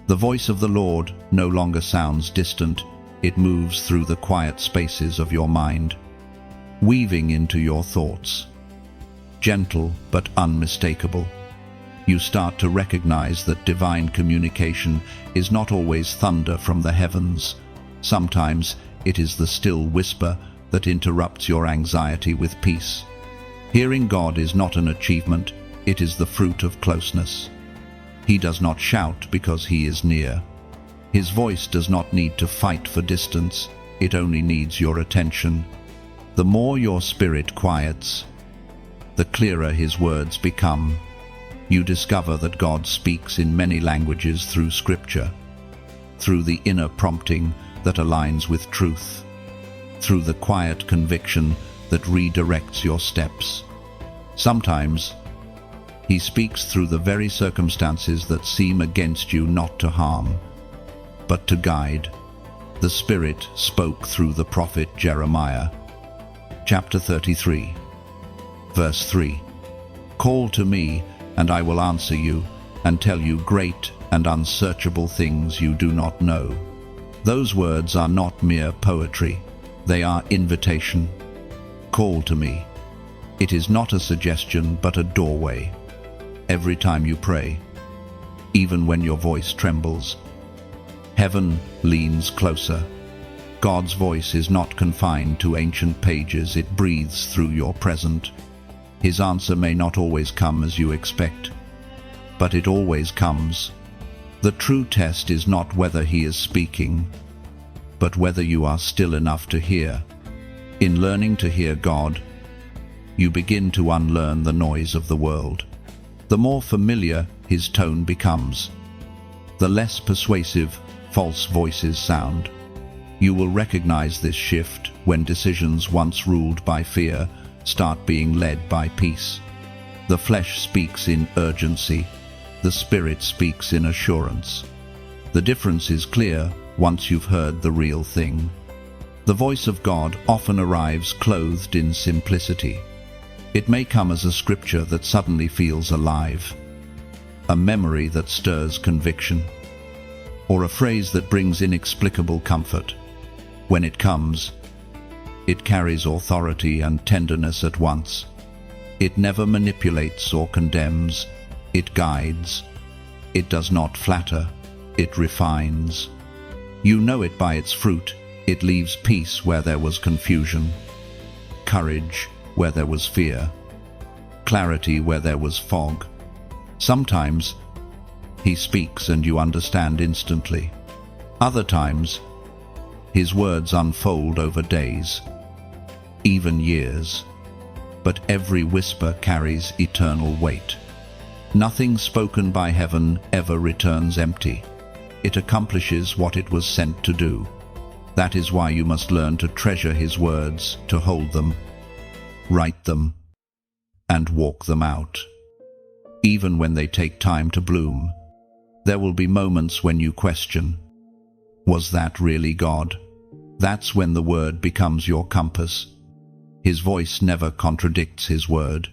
The voice of the Lord no longer sounds distant, it moves through the quiet spaces of your mind, weaving into your thoughts. Gentle but unmistakable. You start to recognize that divine communication is not always thunder from the heavens. Sometimes it is the still whisper that interrupts your anxiety with peace. Hearing God is not an achievement, it is the fruit of closeness. He does not shout because he is near. His voice does not need to fight for distance, it only needs your attention. The more your spirit quiets, the clearer his words become. You discover that God speaks in many languages through Scripture, through the inner prompting that aligns with truth, through the quiet conviction that redirects your steps. Sometimes, he speaks through the very circumstances that seem against you, not to harm, but to guide. The Spirit spoke through the prophet Jeremiah. Chapter 33, verse 3. Call to me, and I will answer you, and tell you great and unsearchable things you do not know. Those words are not mere poetry, they are invitation. Call to me. It is not a suggestion, but a doorway. Every time you pray, even when your voice trembles, heaven leans closer. God's voice is not confined to ancient pages, it breathes through your present. His answer may not always come as you expect, but it always comes. The true test is not whether he is speaking, but whether you are still enough to hear. In learning to hear God, you begin to unlearn the noise of the world. The more familiar his tone becomes, the less persuasive false voices sound. You will recognize this shift when decisions once ruled by fear start being led by peace. The flesh speaks in urgency, the Spirit speaks in assurance. The difference is clear once you've heard the real thing. The voice of God often arrives clothed in simplicity. It may come as a scripture that suddenly feels alive, a memory that stirs conviction, or a phrase that brings inexplicable comfort. When it comes, it carries authority and tenderness at once. It never manipulates or condemns, it guides. It does not flatter, it refines. You know it by its fruit. It leaves peace where there was confusion, courage where there was fear, clarity where there was fog. Sometimes he speaks and you understand instantly. Other times, his words unfold over days, even years, but every whisper carries eternal weight. Nothing spoken by heaven ever returns empty. It accomplishes what it was sent to do. That is why you must learn to treasure his words, to hold them, write them, and walk them out. Even when they take time to bloom, there will be moments when you question, was that really God? That's when the word becomes your compass. His voice never contradicts his word.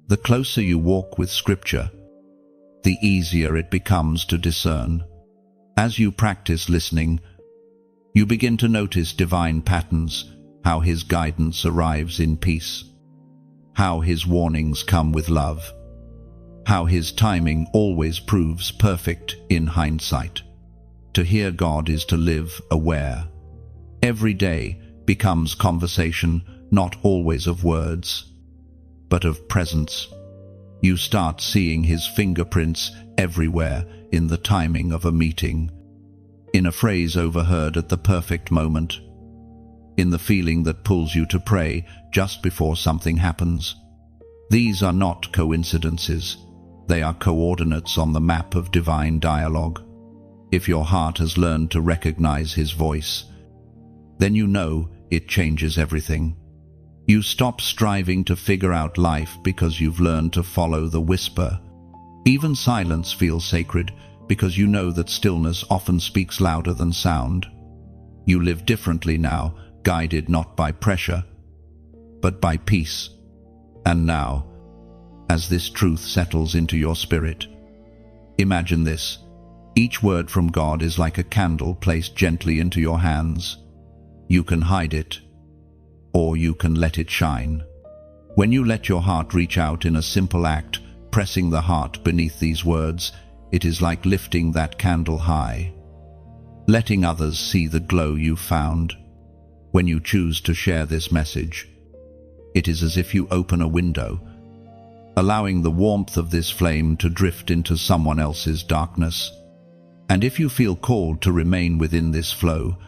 The closer you walk with Scripture, the easier it becomes to discern. As you practice listening, you begin to notice divine patterns, how his guidance arrives in peace, how his warnings come with love, how his timing always proves perfect in hindsight. To hear God is to live aware. Every day becomes conversation, not always of words, but of presence. You start seeing his fingerprints everywhere in the timing of a meeting, in a phrase overheard at the perfect moment, in the feeling that pulls you to pray just before something happens. These are not coincidences. They are coordinates on the map of divine dialogue. If your heart has learned to recognize his voice, then you know it changes everything. You stop striving to figure out life because you've learned to follow the whisper. Even silence feels sacred because you know that stillness often speaks louder than sound. You live differently now, guided not by pressure, but by peace. And now, as this truth settles into your spirit, imagine this. Each word from God is like a candle placed gently into your hands. You can hide it, or you can let it shine. When you let your heart reach out in a simple act, pressing the heart beneath these words, it is like lifting that candle high, letting others see the glow you found. When you choose to share this message, it is as if you open a window, allowing the warmth of this flame to drift into someone else's darkness. And if you feel called to remain within this flow,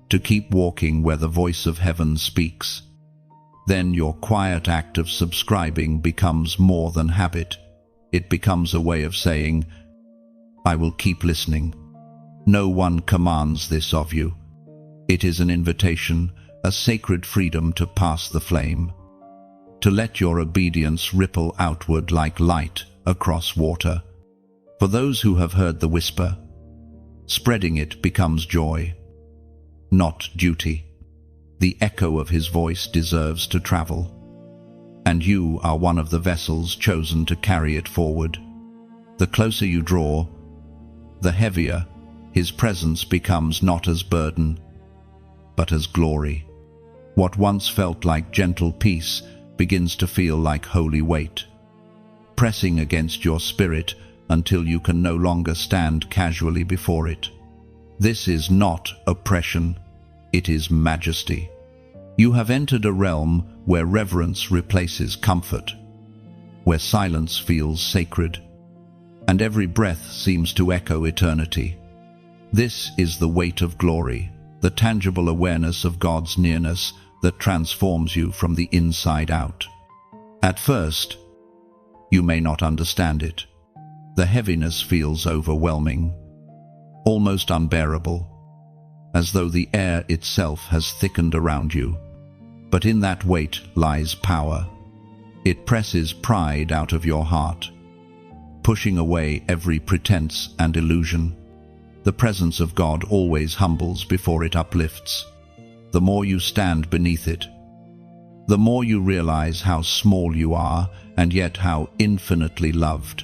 to keep walking where the voice of heaven speaks, then your quiet act of subscribing becomes more than habit. It becomes a way of saying, I will keep listening. No one commands this of you. It is an invitation, a sacred freedom to pass the flame, to let your obedience ripple outward like light across water. For those who have heard the whisper, spreading it becomes joy, not duty. The echo of his voice deserves to travel, and you are one of the vessels chosen to carry it forward. The closer you draw, the heavier his presence becomes, not as burden, but as glory. What once felt like gentle peace begins to feel like holy weight, pressing against your spirit until you can no longer stand casually before it. This is not oppression, it is majesty. You have entered a realm where reverence replaces comfort, where silence feels sacred, and every breath seems to echo eternity. This is the weight of glory, the tangible awareness of God's nearness that transforms you from the inside out. At first, you may not understand it. The heaviness feels overwhelming, almost unbearable, as though the air itself has thickened around you. But in that weight lies power. It presses pride out of your heart, pushing away every pretense and illusion. The presence of God always humbles before it uplifts. The more you stand beneath it, the more you realize how small you are and yet how infinitely loved.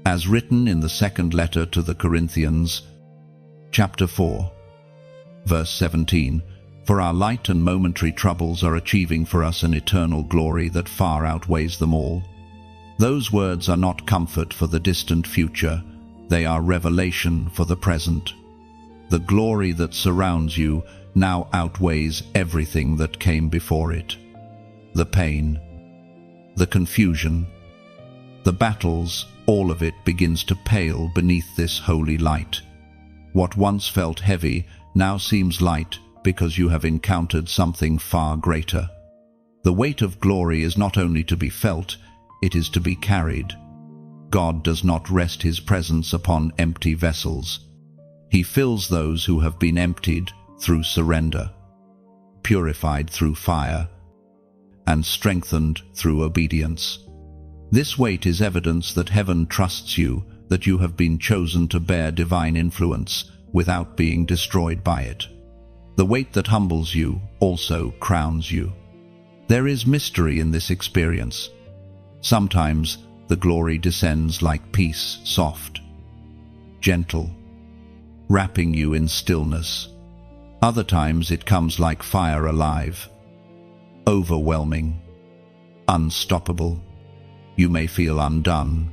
As written in the second letter to the Corinthians, chapter 4, verse 17, for our light and momentary troubles are achieving for us an eternal glory that far outweighs them all. Those words are not comfort for the distant future, they are revelation for the present. The glory that surrounds you now outweighs everything that came before it. The pain, the confusion, the battles, all of it begins to pale beneath this holy light. What once felt heavy now seems light because you have encountered something far greater. The weight of glory is not only to be felt, it is to be carried. God does not rest his presence upon empty vessels. He fills those who have been emptied through surrender, purified through fire, and strengthened through obedience. This weight is evidence that heaven trusts you, that you have been chosen to bear divine influence without being destroyed by it. The weight that humbles you also crowns you. There is mystery in this experience. Sometimes the glory descends like peace, soft, gentle, wrapping you in stillness. Other times it comes like fire alive, overwhelming, unstoppable. You may feel undone,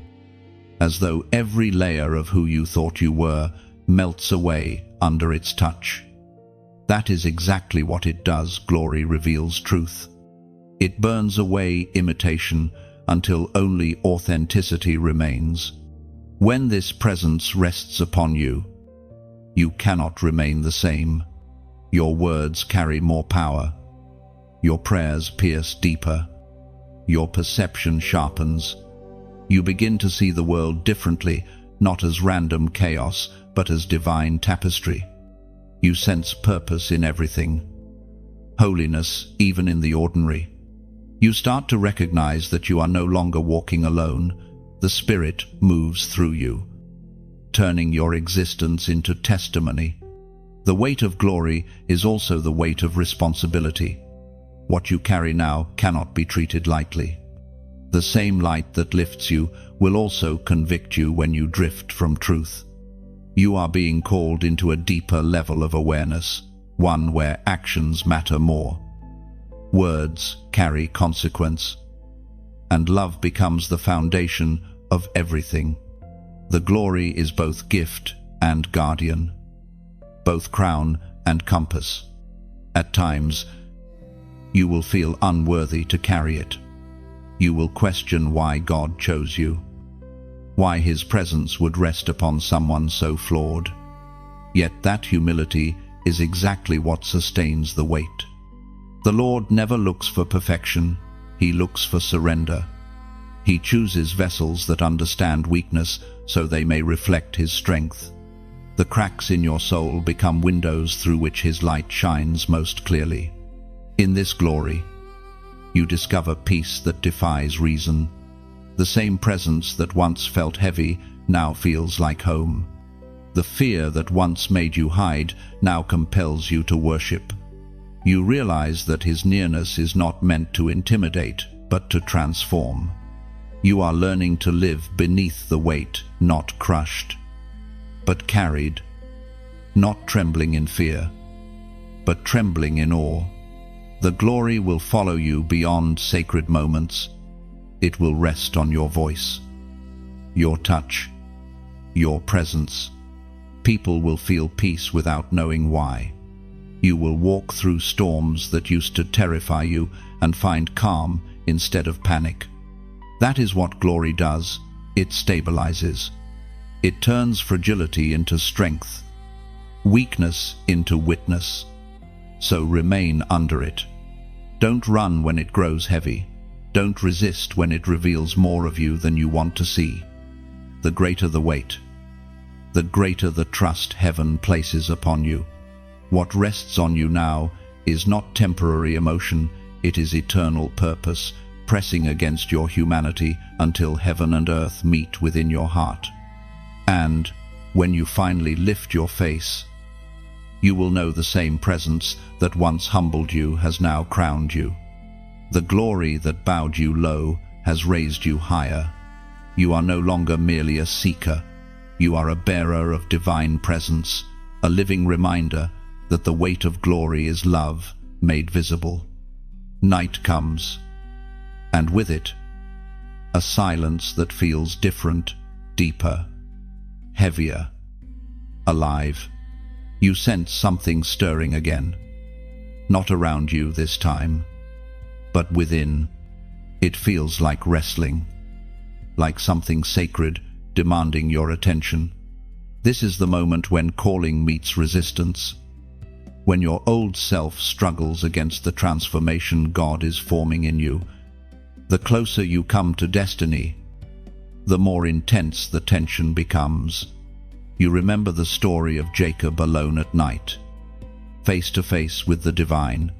as though every layer of who you thought you were melts away under its touch. That is exactly what it does. Glory reveals truth. It burns away imitation, until only authenticity remains. When this presence rests upon you, you cannot remain the same. Your words carry more power. Your prayers pierce deeper. Your perception sharpens. You begin to see the world differently, not as random chaos, but as divine tapestry. You sense purpose in everything, holiness even in the ordinary. You start to recognize that you are no longer walking alone. The Spirit moves through you, turning your existence into testimony. The weight of glory is also the weight of responsibility. What you carry now cannot be treated lightly. The same light that lifts you will also convict you when you drift from truth. You are being called into a deeper level of awareness, one where actions matter more. Words carry consequence, and love becomes the foundation of everything. The glory is both gift and guardian, both crown and compass. At times, you will feel unworthy to carry it. You will question why God chose you, why His presence would rest upon someone so flawed. Yet that humility is exactly what sustains the weight. The Lord never looks for perfection, He looks for surrender. He chooses vessels that understand weakness so they may reflect His strength. The cracks in your soul become windows through which His light shines most clearly. In this glory, you discover peace that defies reason. The same presence that once felt heavy now feels like home. The fear that once made you hide now compels you to worship. You realize that His nearness is not meant to intimidate, but to transform. You are learning to live beneath the weight, not crushed, but carried, not trembling in fear, but trembling in awe. The glory will follow you beyond sacred moments. It will rest on your voice, your touch, your presence. People will feel peace without knowing why. You will walk through storms that used to terrify you and find calm instead of panic. That is what glory does. It stabilizes. It turns fragility into strength, weakness into witness. So remain under it. Don't run when it grows heavy. Don't resist when it reveals more of you than you want to see. The greater the weight, the greater the trust heaven places upon you. What rests on you now is not temporary emotion, it is eternal purpose, pressing against your humanity until heaven and earth meet within your heart. And when you finally lift your face, you will know the same presence that once humbled you has now crowned you. The glory that bowed you low has raised you higher. You are no longer merely a seeker. You are a bearer of divine presence, a living reminder that the weight of glory is love made visible. Night comes, and with it, a silence that feels different, deeper, heavier, alive. You sense something stirring again. Not around you this time, but within. It feels like wrestling, like something sacred demanding your attention. This is the moment when calling meets resistance, when your old self struggles against the transformation God is forming in you. The closer you come to destiny, the more intense the tension becomes. You remember the story of Jacob alone at night, face to face with the divine,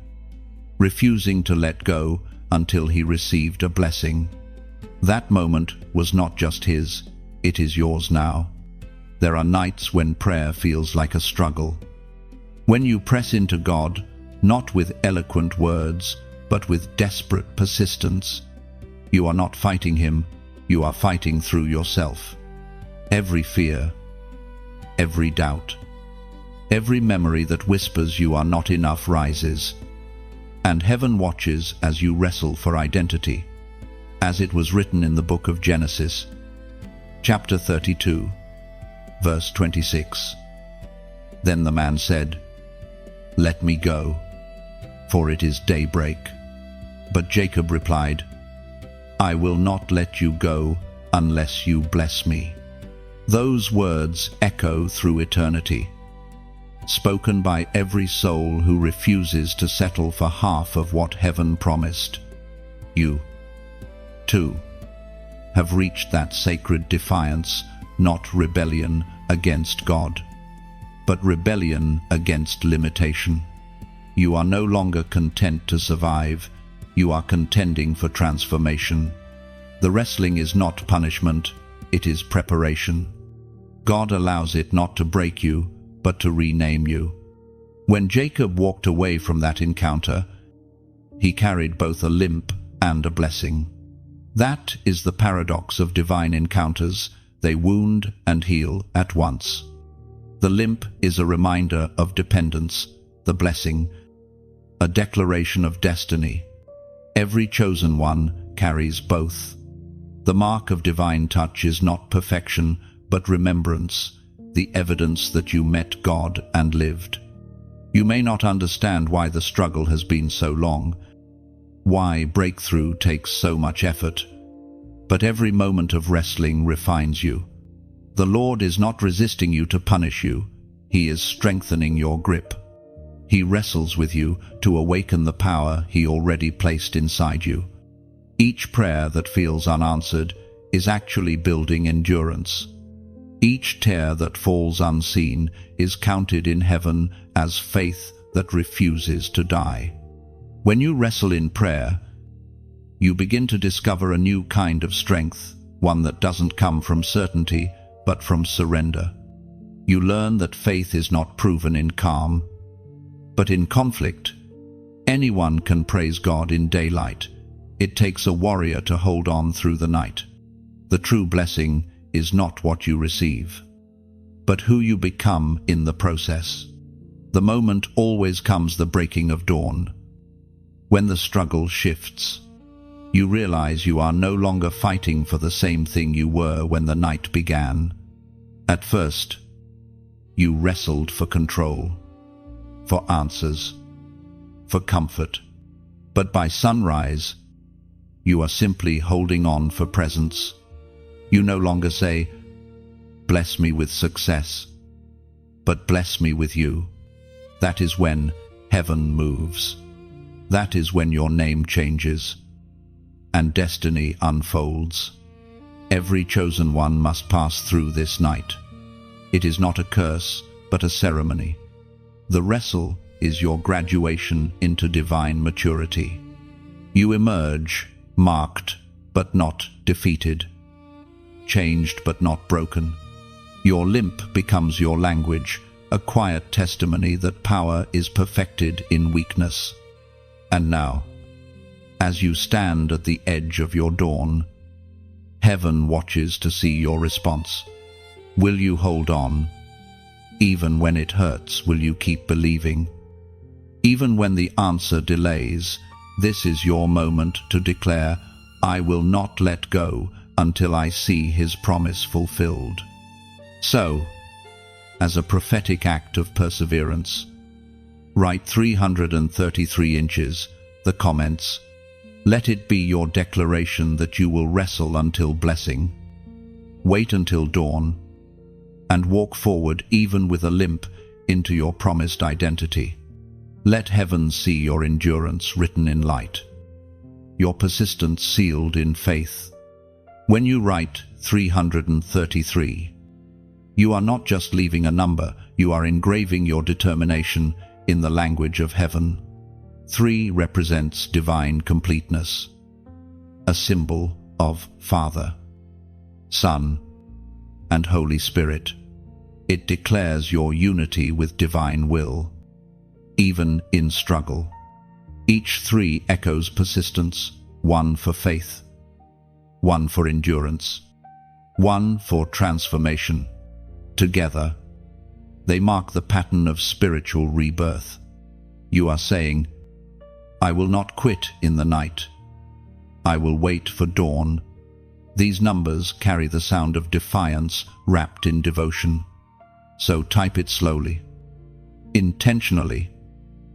refusing to let go until he received a blessing. That moment was not just his, it is yours now. There are nights when prayer feels like a struggle. When you press into God, not with eloquent words, but with desperate persistence, you are not fighting Him, you are fighting through yourself. Every fear, every doubt, every memory that whispers you are not enough rises, and heaven watches as you wrestle for identity, as it was written in the book of Genesis, chapter 32, verse 26. Then the man said, "Let me go, for it is daybreak." But Jacob replied, I will not let you go unless you bless me. Those words echo through eternity, spoken by every soul who refuses to settle for half of what heaven promised. You, too, have reached that sacred defiance, not rebellion against God, but rebellion against limitation. You are no longer content to survive, you are contending for transformation. The wrestling is not punishment, it is preparation. God allows it not to break you, but to rename you. When Jacob walked away from that encounter, he carried both a limp and a blessing. That is the paradox of divine encounters. They wound and heal at once. The limp is a reminder of dependence, the blessing, a declaration of destiny. Every chosen one carries both. The mark of divine touch is not perfection, but remembrance, the evidence that you met God and lived. You may not understand why the struggle has been so long, why breakthrough takes so much effort, but every moment of wrestling refines you. The Lord is not resisting you to punish you, He is strengthening your grip. He wrestles with you to awaken the power He already placed inside you. Each prayer that feels unanswered is actually building endurance. Each tear that falls unseen is counted in heaven as faith that refuses to die. When you wrestle in prayer, you begin to discover a new kind of strength, one that doesn't come from certainty, but from surrender. You learn that faith is not proven in calm, but in conflict. Anyone can praise God in daylight. It takes a warrior to hold on through the night. The true blessing is not what you receive, but who you become in the process. The moment always comes the breaking of dawn. When the struggle shifts, you realize you are no longer fighting for the same thing you were when the night began. At first, you wrestled for control, for answers, for comfort. But by sunrise, you are simply holding on for presence. You no longer say, "Bless me with success," but "Bless me with you." That is when heaven moves. That is when your name changes and destiny unfolds. Every chosen one must pass through this night. It is not a curse, but a ceremony. The wrestle is your graduation into divine maturity. You emerge marked but not defeated, changed but not broken. Your limp becomes your language, a quiet testimony that power is perfected in weakness. And now, as you stand at the edge of your dawn, heaven watches to see your response. Will you hold on? Even when it hurts, will you keep believing? Even when the answer delays, this is your moment to declare, "I will not let go until I see His promise fulfilled." So, as a prophetic act of perseverance, write 333 inches, the comments. Let it be your declaration that you will wrestle until blessing, wait until dawn, and walk forward even with a limp into your promised identity. Let heaven see your endurance written in light, your persistence sealed in faith. When you write 333, you are not just leaving a number, you are engraving your determination in the language of heaven. 3 represents divine completeness, a symbol of Father, Son, and Holy Spirit. It declares your unity with divine will, even in struggle. Each 3 echoes persistence, 1 for faith, 1 for endurance, 1 for transformation. Together, they mark the pattern of spiritual rebirth. You are saying, "I will not quit in the night. I will wait for dawn." These numbers carry the sound of defiance wrapped in devotion. So type it slowly, intentionally.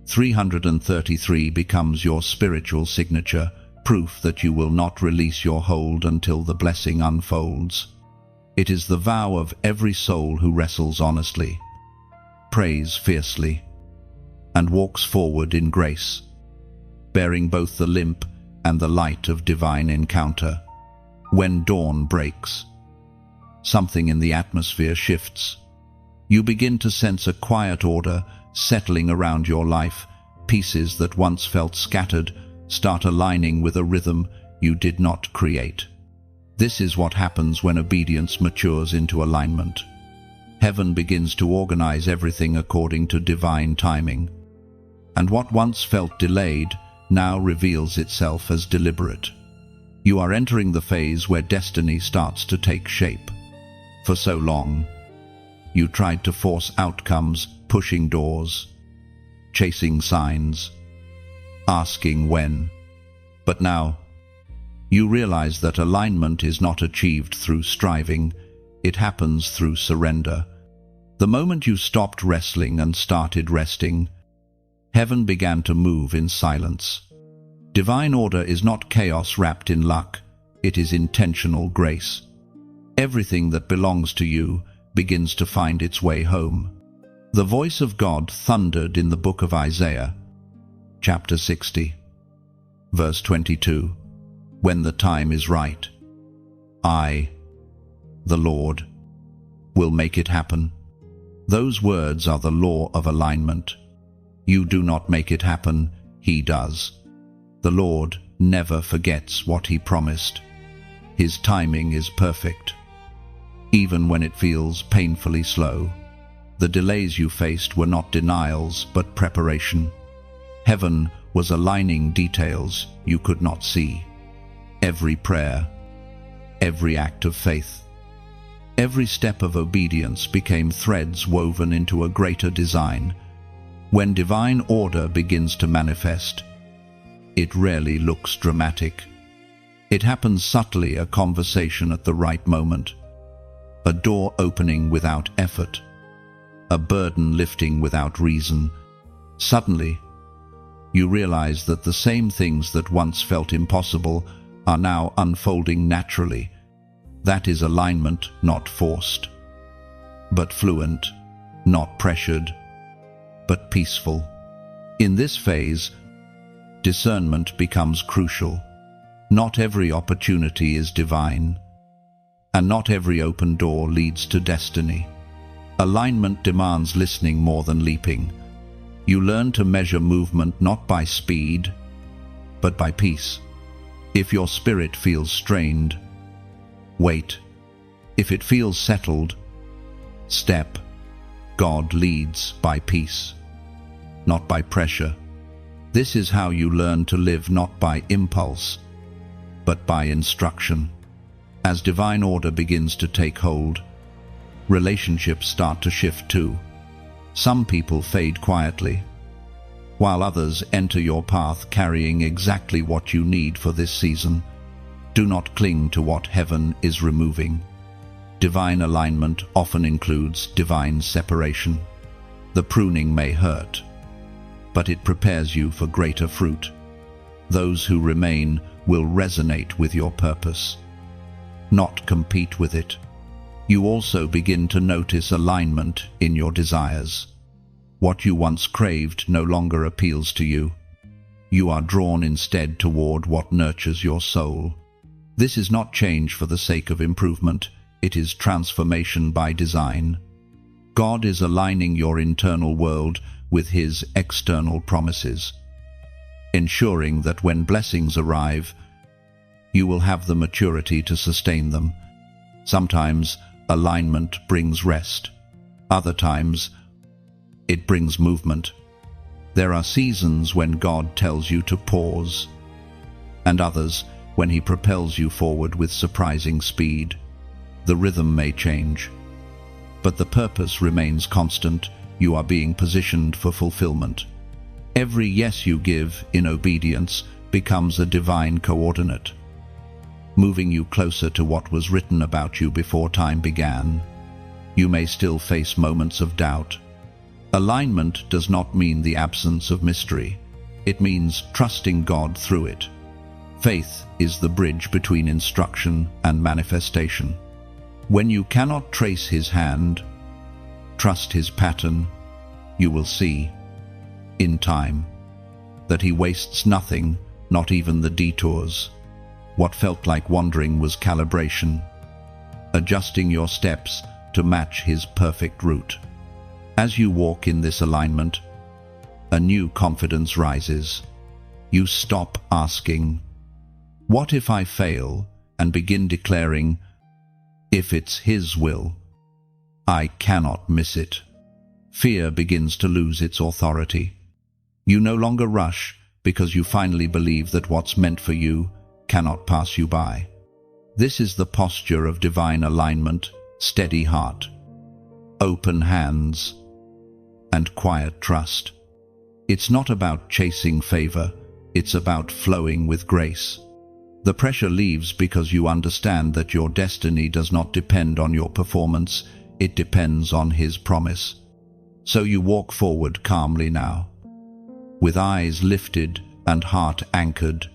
333 becomes your spiritual signature, proof that you will not release your hold until the blessing unfolds. It is the vow of every soul who wrestles honestly, prays fiercely, and walks forward in grace, bearing both the limp and the light of divine encounter. When dawn breaks, something in the atmosphere shifts. You begin to sense a quiet order settling around your life. Pieces that once felt scattered start aligning with a rhythm you did not create. This is what happens when obedience matures into alignment. Heaven begins to organize everything according to divine timing, and what once felt delayed now reveals itself as deliberate. You are entering the phase where destiny starts to take shape. For so long, you tried to force outcomes, pushing doors, chasing signs, asking when. But now, you realize that alignment is not achieved through striving, it happens through surrender. The moment you stopped wrestling and started resting, heaven began to move in silence. Divine order is not chaos wrapped in luck, it is intentional grace. Everything that belongs to you begins to find its way home. The voice of God thundered in the book of Isaiah, chapter 60, verse 22. When the time is right, I, the Lord, will make it happen. Those words are the law of alignment. You do not make it happen, He does. The Lord never forgets what He promised. His timing is perfect. Even when it feels painfully slow, the delays you faced were not denials but preparation. Heaven was aligning details you could not see. Every prayer, every act of faith, every step of obedience became threads woven into a greater design. When divine order begins to manifest, it rarely looks dramatic. It happens subtly, a conversation at the right moment, a door opening without effort, a burden lifting without reason. Suddenly, you realize that the same things that once felt impossible are now unfolding naturally. That is alignment, not forced, but fluent, not pressured, but peaceful. In this phase, discernment becomes crucial. Not every opportunity is divine, and not every open door leads to destiny. Alignment demands listening more than leaping. You learn to measure movement not by speed, but by peace. If your spirit feels strained, wait. If it feels settled, step. God leads by peace, not by pressure. This is how you learn to live not by impulse, but by instruction. As divine order begins to take hold, relationships start to shift too. Some people fade quietly, while others enter your path carrying exactly what you need for this season. Do not cling to what heaven is removing. Divine alignment often includes divine separation. The pruning may hurt, but it prepares you for greater fruit. Those who remain will resonate with your purpose, not compete with it. You also begin to notice alignment in your desires. What you once craved no longer appeals to you. You are drawn instead toward what nurtures your soul. This is not change for the sake of improvement, it is transformation by design. God is aligning your internal world with His external promises, ensuring that when blessings arrive, you will have the maturity to sustain them. Sometimes alignment brings rest. Other times, it brings movement. There are seasons when God tells you to pause, and others when He propels you forward with surprising speed. The rhythm may change, but the purpose remains constant. You are being positioned for fulfillment. Every yes you give in obedience becomes a divine coordinate, moving you closer to what was written about you before time began. You may still face moments of doubt. Alignment does not mean the absence of mystery. It means trusting God through it. Faith is the bridge between instruction and manifestation. When you cannot trace his hand, trust his pattern. You will see, in time, that he wastes nothing, not even the detours. What felt like wandering was calibration, adjusting your steps to match his perfect route. As you walk in this alignment, a new confidence rises. You stop asking, "What if I fail?" and begin declaring, "If it's his will, I cannot miss it." Fear begins to lose its authority. You no longer rush because you finally believe that what's meant for you cannot pass you by. This is the posture of divine alignment: steady heart, open hands, and quiet trust. It's not about chasing favor, it's about flowing with grace. The pressure leaves because you understand that your destiny does not depend on your performance, it depends on his promise. So you walk forward calmly now, with eyes lifted and heart anchored.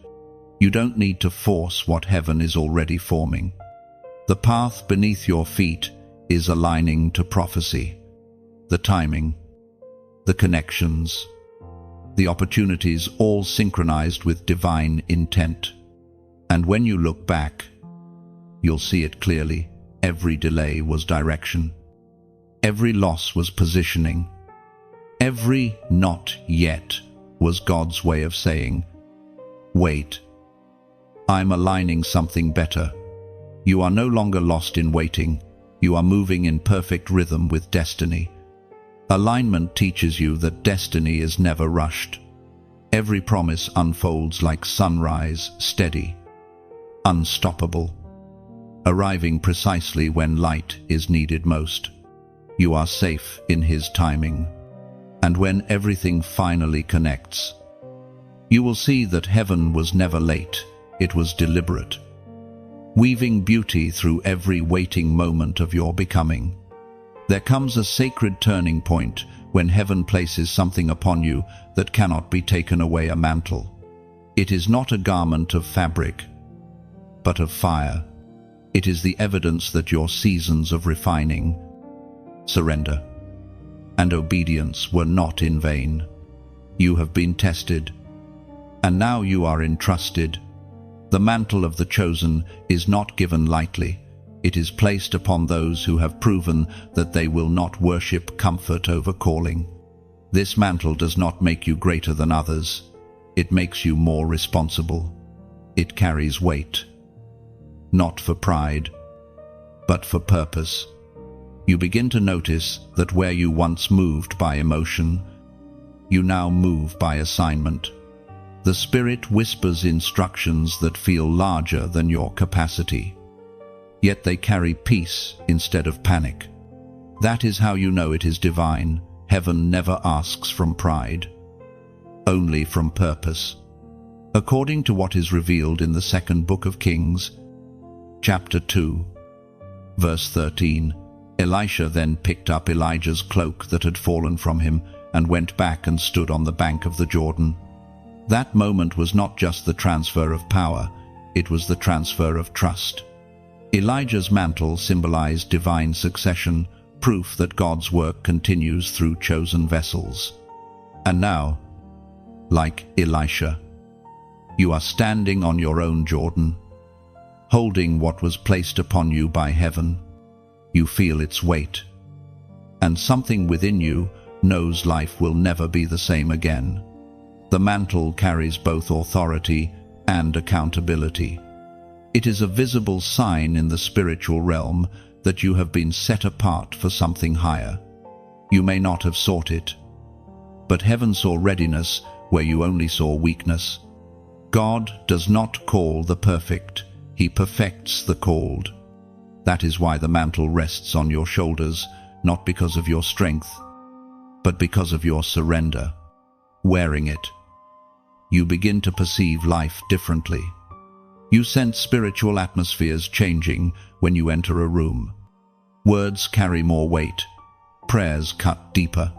You don't need to force what heaven is already forming. The path beneath your feet is aligning to prophecy. The timing, the connections, the opportunities, all synchronized with divine intent. And when you look back, you'll see it clearly. Every delay was direction. Every loss was positioning. Every not yet was God's way of saying, "Wait, I'm aligning something better." You are no longer lost in waiting. You are moving in perfect rhythm with destiny. Alignment teaches you that destiny is never rushed. Every promise unfolds like sunrise, steady, unstoppable, arriving precisely when light is needed most. You are safe in his timing. And when everything finally connects, you will see that heaven was never late, it was deliberate, weaving beauty through every waiting moment of your becoming. There comes a sacred turning point when heaven places something upon you that cannot be taken away, a mantle. It is not a garment of fabric, but of fire. It is the evidence that your seasons of refining, surrender, and obedience were not in vain. You have been tested, and now you are entrusted. The mantle of the chosen is not given lightly. It is placed upon those who have proven that they will not worship comfort over calling. This mantle does not make you greater than others. It makes you more responsible. It carries weight, not for pride, but for purpose. You begin to notice that where you once moved by emotion, you now move by assignment. The Spirit whispers instructions that feel larger than your capacity, yet they carry peace instead of panic. That is how you know it is divine. Heaven never asks from pride, only from purpose. According to what is revealed in the second book of Kings, chapter 2, verse 13, Elisha then picked up Elijah's cloak that had fallen from him and went back and stood on the bank of the Jordan. That moment was not just the transfer of power, it was the transfer of trust. Elijah's mantle symbolized divine succession, proof that God's work continues through chosen vessels. And now, like Elisha, you are standing on your own Jordan, holding what was placed upon you by heaven. You feel its weight, and something within you knows life will never be the same again. The mantle carries both authority and accountability. It is a visible sign in the spiritual realm that you have been set apart for something higher. You may not have sought it, but heaven saw readiness where you only saw weakness. God does not call the perfect, he perfects the called. That is why the mantle rests on your shoulders, not because of your strength, but because of your surrender. Wearing it, you begin to perceive life differently. You sense spiritual atmospheres changing when you enter a room. Words carry more weight. Prayers cut deeper.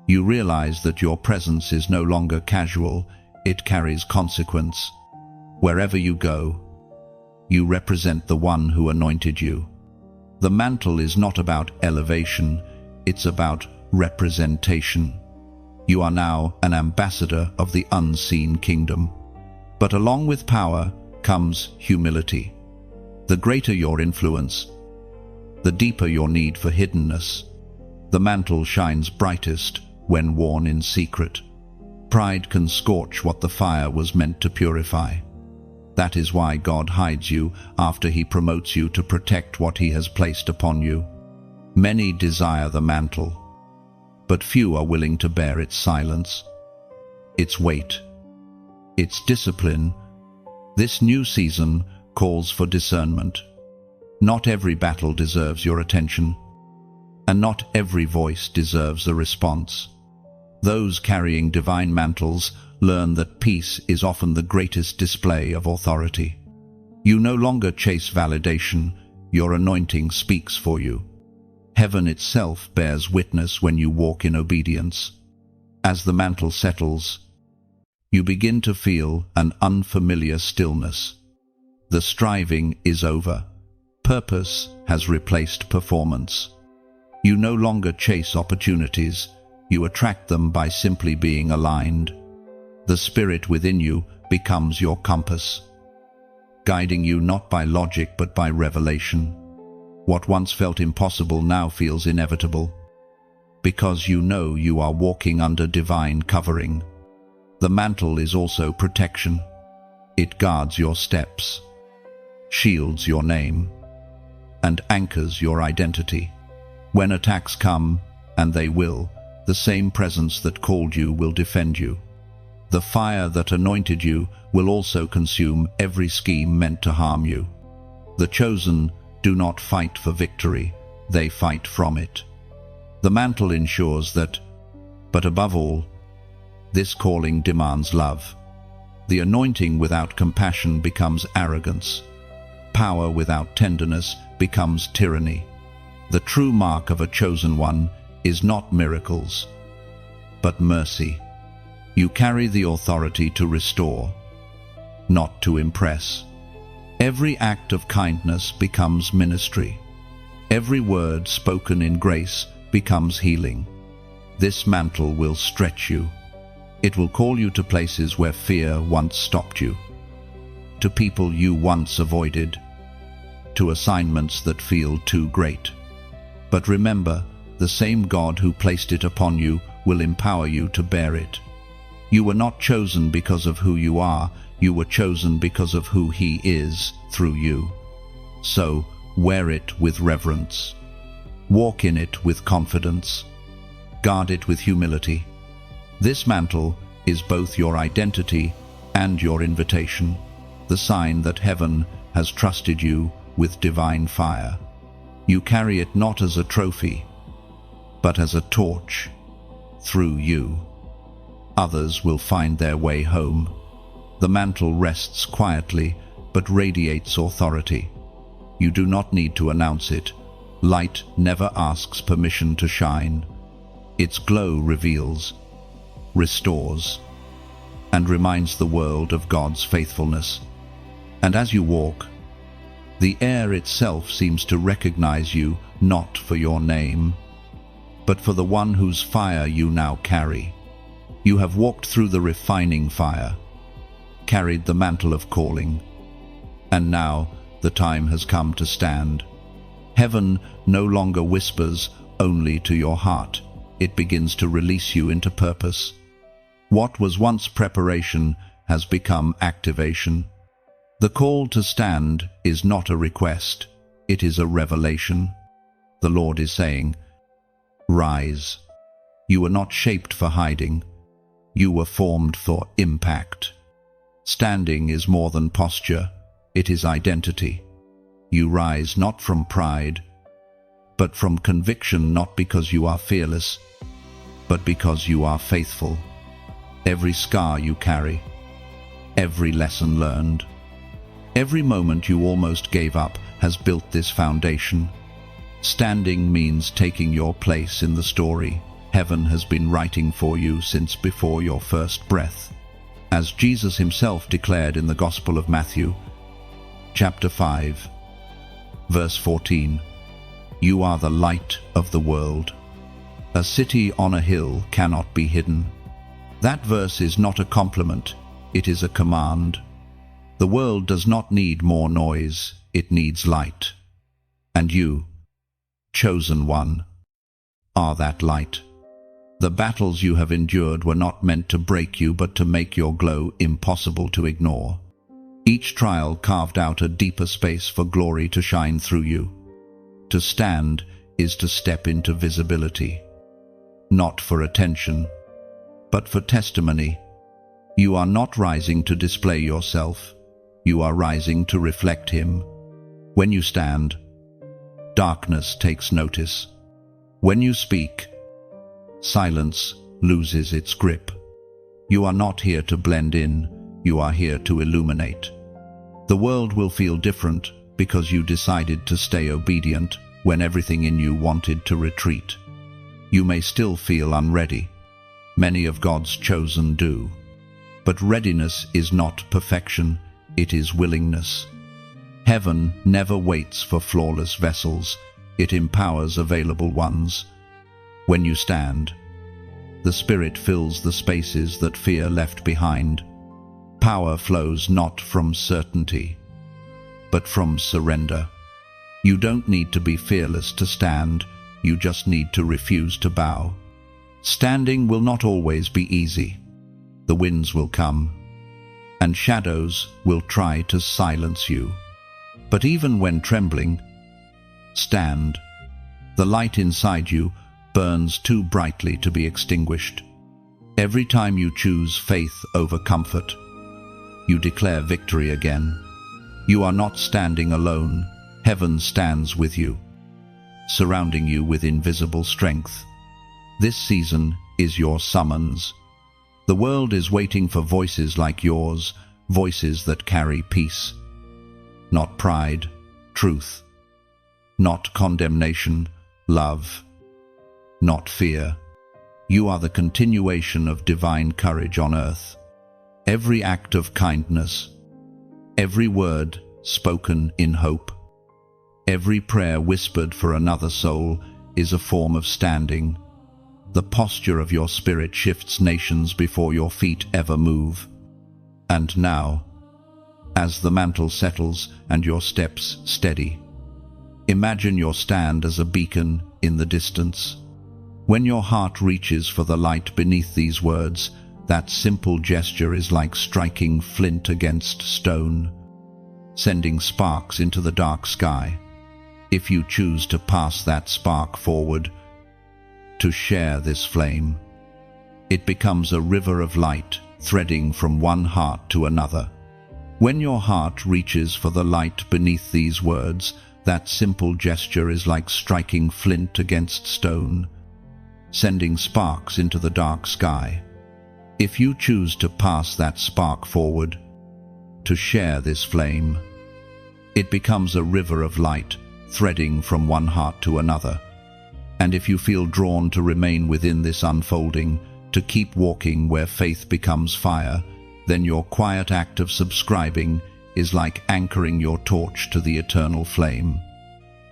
You realize that your presence is no longer casual, it carries consequence. Wherever you go, you represent the one who anointed you. The mantle is not about elevation, it's about representation. You are now an ambassador of the unseen kingdom. But along with power comes humility. The greater your influence, the deeper your need for hiddenness. The mantle shines brightest when worn in secret. Pride can scorch what the fire was meant to purify. That is why God hides you after He promotes you to protect what He has placed upon you. Many desire the mantle, but few are willing to bear its silence, its weight, its discipline. This new season calls for discernment. Not every battle deserves your attention, and not every voice deserves a response. Those carrying divine mantles learn that peace is often the greatest display of authority. You no longer chase validation, your anointing speaks for you. Heaven itself bears witness when you walk in obedience. As the mantle settles, you begin to feel an unfamiliar stillness. The striving is over. Purpose has replaced performance. You no longer chase opportunities, you attract them by simply being aligned. The Spirit within you becomes your compass, guiding you not by logic but by revelation. What once felt impossible now feels inevitable, because you know you are walking under divine covering. The mantle is also protection. It guards your steps, shields your name, and anchors your identity. When attacks come, and they will, the same presence that called you will defend you. The fire that anointed you will also consume every scheme meant to harm you. The chosen do not fight for victory, they fight from it. The mantle ensures that, but above all, this calling demands love. The anointing without compassion becomes arrogance. Power without tenderness becomes tyranny. The true mark of a chosen one is not miracles, but mercy. You carry the authority to restore, not to impress. Every act of kindness becomes ministry. Every word spoken in grace becomes healing. This mantle will stretch you. It will call you to places where fear once stopped you, to people you once avoided, to assignments that feel too great. But remember, the same God who placed it upon you will empower you to bear it. You were not chosen because of who you are, you were chosen because of who He is through you. So, wear it with reverence. Walk in it with confidence. Guard it with humility. This mantle is both your identity and your invitation, the sign that heaven has trusted you with divine fire. You carry it not as a trophy, but as a torch. Through you, others will find their way home. The mantle rests quietly, but radiates authority. You do not need to announce it. Light never asks permission to shine. Its glow reveals, restores, and reminds the world of God's faithfulness. And as you walk, the air itself seems to recognize you not for your name, but for the one whose fire you now carry. You have walked through the refining fire, carried the mantle of calling, and now the time has come to stand. Heaven no longer whispers only to your heart. It begins to release you into purpose. What was once preparation has become activation. The call to stand is not a request, it is a revelation. The Lord is saying, "Rise. You were not shaped for hiding. You were formed for impact." Standing is more than posture, it is identity. You rise not from pride, but from conviction, not because you are fearless, but because you are faithful. Every scar you carry, every lesson learned, every moment you almost gave up has built this foundation. Standing means taking your place in the story Heaven has been writing for you since before your first breath. as Jesus himself declared in the Gospel of Matthew, chapter 5, verse 14, "You are the light of the world. A city on a hill cannot be hidden." That verse is not a compliment, it is a command. The world does not need more noise, it needs light. And you, chosen one, are that light. The battles you have endured were not meant to break you, but to make your glow impossible to ignore. Each trial carved out a deeper space for glory to shine through you. To stand is to step into visibility, not for attention, but for testimony. You are not rising to display yourself, you are rising to reflect Him. When you stand, darkness takes notice. When you speak, silence loses its grip. You are not here to blend in, you are here to illuminate. The world will feel different because you decided to stay obedient when everything in you wanted to retreat. You may still feel unready. Many of God's chosen do. But readiness is not perfection, it is willingness. Heaven never waits for flawless vessels, it empowers available ones. When you stand, the Spirit fills the spaces that fear left behind. Power flows not from certainty, but from surrender. You don't need to be fearless to stand, you just need to refuse to bow. Standing will not always be easy. The winds will come, and shadows will try to silence you. But even when trembling, stand. The light inside you burns too brightly to be extinguished. Every time you choose faith over comfort, you declare victory again. You are not standing alone. Heaven stands with you, surrounding you with invisible strength. This season is your summons. The world is waiting for voices like yours, voices that carry peace. Not pride, truth. Not condemnation, love. Not fear. You are the continuation of divine courage on earth. Every act of kindness, every word spoken in hope, every prayer whispered for another soul is a form of standing. The posture of your spirit shifts nations before your feet ever move. And now, as the mantle settles and your steps steady, imagine your stand as a beacon in the distance. When your heart reaches for the light beneath these words, that simple gesture is like striking flint against stone, sending sparks into the dark sky. If you choose to pass that spark forward, to share this flame, it becomes a river of light, threading from one heart to another. When your heart reaches for the light beneath these words, that simple gesture is like striking flint against stone, sending sparks into the dark sky. If you choose to pass that spark forward, to share this flame, it becomes a river of light, threading from one heart to another. And if you feel drawn to remain within this unfolding, to keep walking where faith becomes fire, then your quiet act of subscribing is like anchoring your torch to the eternal flame,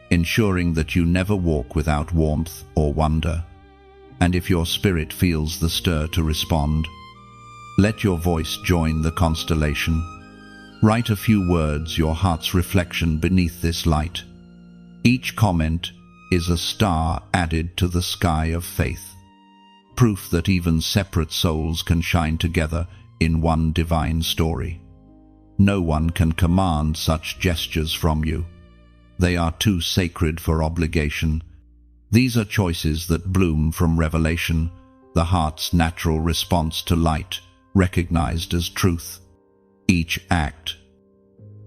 ensuring that you never walk without warmth or wonder. And if your spirit feels the stir to respond, let your voice join the constellation. Write a few words, your heart's reflection beneath this light. Each comment is a star added to the sky of faith, proof that even separate souls can shine together in one divine story. No one can command such gestures from you. They are too sacred for obligation. These are choices that bloom from revelation, the heart's natural response to light, recognized as truth. Each act,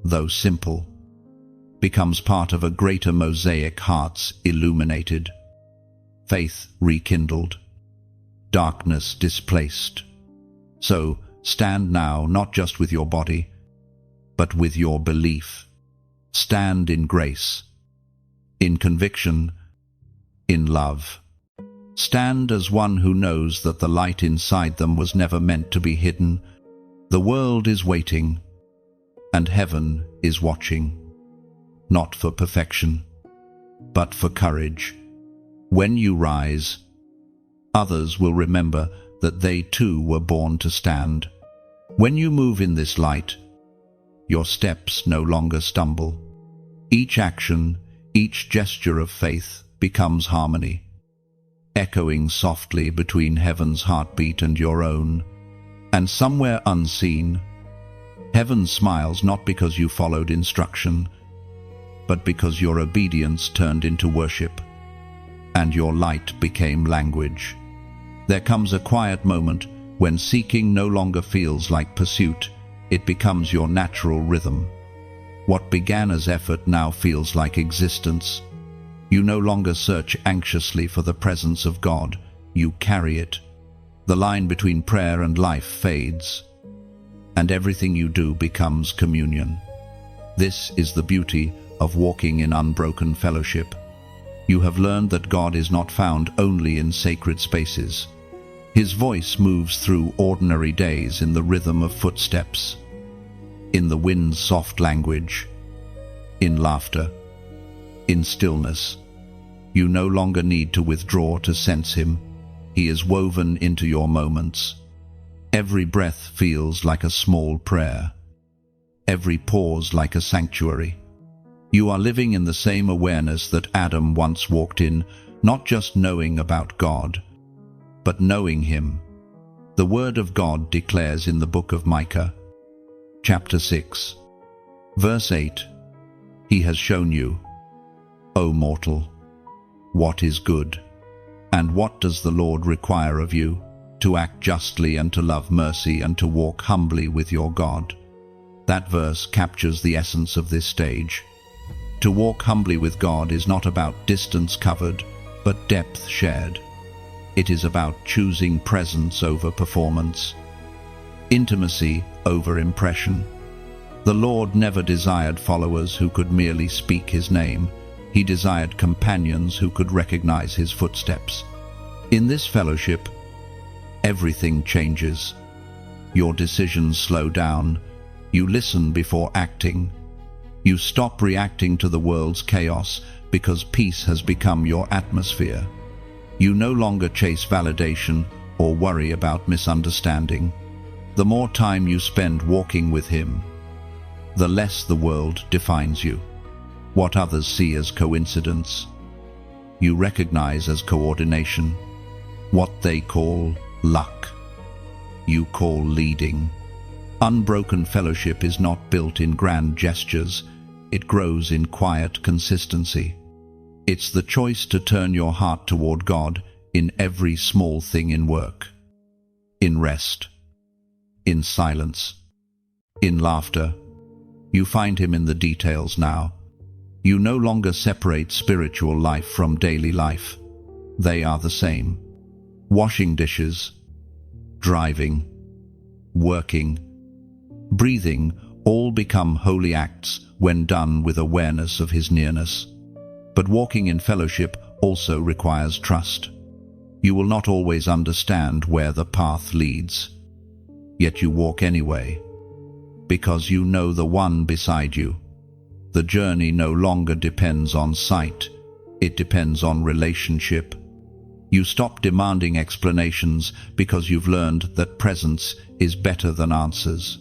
though simple, becomes part of a greater mosaic, hearts illuminated, faith rekindled, darkness displaced. So stand now, not just with your body, but with your belief. Stand in grace, in conviction, in love. Stand as one who knows that the light inside them was never meant to be hidden, The world is waiting, and heaven is watching, not for perfection, but for courage. When you rise, others will remember that they too were born to stand. When you move in this light, your steps no longer stumble. Each action, each gesture of faith becomes harmony, echoing softly between heaven's heartbeat and your own. And somewhere unseen, heaven smiles not because you followed instruction, but because your obedience turned into worship, and your light became language. There comes a quiet moment when seeking no longer feels like pursuit, it becomes your natural rhythm. What began as effort now feels like existence. You no longer search anxiously for the presence of God, you carry it. The line between prayer and life fades, and everything you do becomes communion. This is the beauty of walking in unbroken fellowship. You have learned that God is not found only in sacred spaces. His voice moves through ordinary days in the rhythm of footsteps, in the wind's soft language, in laughter, in stillness. You no longer need to withdraw to sense him. He is woven into your moments. Every breath feels like a small prayer, every pause like a sanctuary. You are living in the same awareness that Adam once walked in, not just knowing about God, but knowing him. The Word of God declares in the book of Micah, chapter 6, verse 8, "He has shown you, O mortal, what is good. And what does the Lord require of you? To act justly and to love mercy and to walk humbly with your God." That verse captures the essence of this stage. To walk humbly with God is not about distance covered, but depth shared. It is about choosing presence over performance, intimacy over impression. The Lord never desired followers who could merely speak his name. He desired companions who could recognize his footsteps. In this fellowship, everything changes. Your decisions slow down. You listen before acting. You stop reacting to the world's chaos because peace has become your atmosphere. You no longer chase validation or worry about misunderstanding. The more time you spend walking with him, the less the world defines you. What others see as coincidence, you recognize as coordination. What they call luck, you call leading. Unbroken fellowship is not built in grand gestures, it grows in quiet consistency. It's the choice to turn your heart toward God in every small thing, in work, in rest, in silence, in laughter. You find him in the details now. You no longer separate spiritual life from daily life. They are the same. Washing dishes, driving, working, breathing, all become holy acts when done with awareness of his nearness. But walking in fellowship also requires trust. You will not always understand where the path leads, yet you walk anyway, because you know the one beside you. The journey no longer depends on sight, it depends on relationship. You stop demanding explanations because you've learned that presence is better than answers.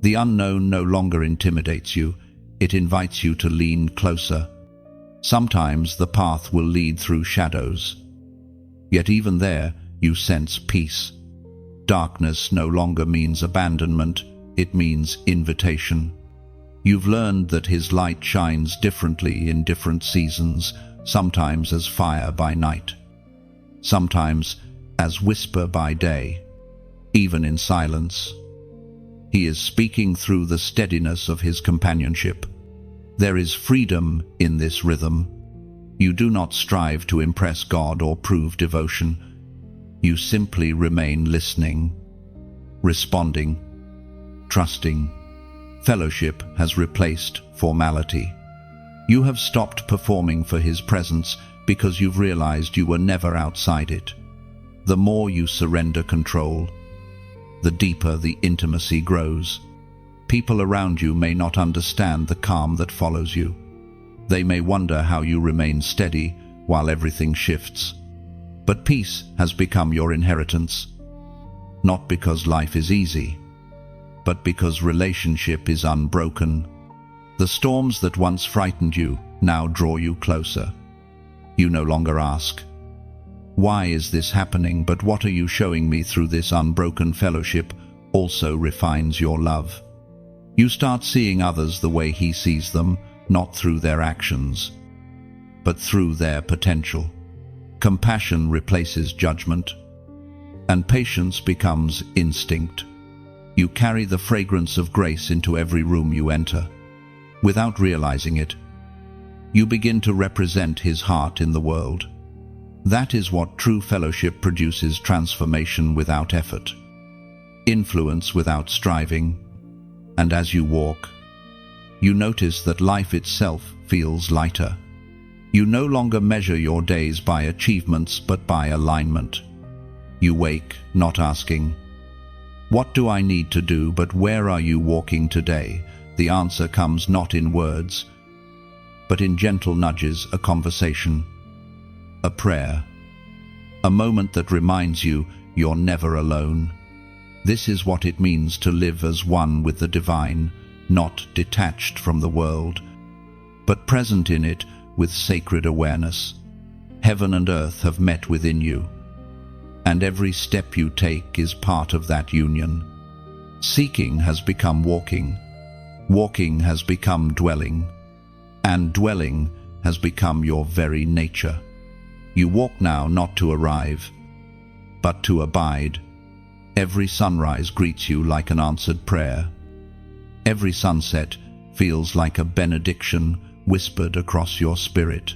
The unknown no longer intimidates you, it invites you to lean closer. Sometimes the path will lead through shadows, yet even there you sense peace. Darkness no longer means abandonment, it means invitation. You've learned that his light shines differently in different seasons, sometimes as fire by night, sometimes as whisper by day. Even in silence, he is speaking through the steadiness of his companionship. There is freedom in this rhythm. You do not strive to impress God or prove devotion. You simply remain listening, responding, trusting. Fellowship has replaced formality. You have stopped performing for his presence because you've realized you were never outside it. The more you surrender control, the deeper the intimacy grows. People around you may not understand the calm that follows you. They may wonder how you remain steady while everything shifts. But peace has become your inheritance, not because life is easy, but because relationship is unbroken. The storms that once frightened you now draw you closer. You no longer ask, "Why is this happening?" but "What are you showing me?" Through this unbroken fellowship also refines your love. You start seeing others the way He sees them, not through their actions, but through their potential. Compassion replaces judgment, and patience becomes instinct. You carry the fragrance of grace into every room you enter. Without realizing it, you begin to represent His heart in the world. That is what true fellowship produces: transformation without effort, influence without striving. And as you walk, you notice that life itself feels lighter. You no longer measure your days by achievements but by alignment. You wake not asking, "What do I need to do?" but "Where are you walking today?" The answer comes not in words, but in gentle nudges, a conversation, a prayer, a moment that reminds you you're never alone. This is what it means to live as one with the divine, not detached from the world, but present in it with sacred awareness. Heaven and earth have met within you, and every step you take is part of that union. Seeking has become walking, walking has become dwelling, and dwelling has become your very nature. You walk now not to arrive, but to abide. Every sunrise greets you like an answered prayer. Every sunset feels like a benediction whispered across your spirit.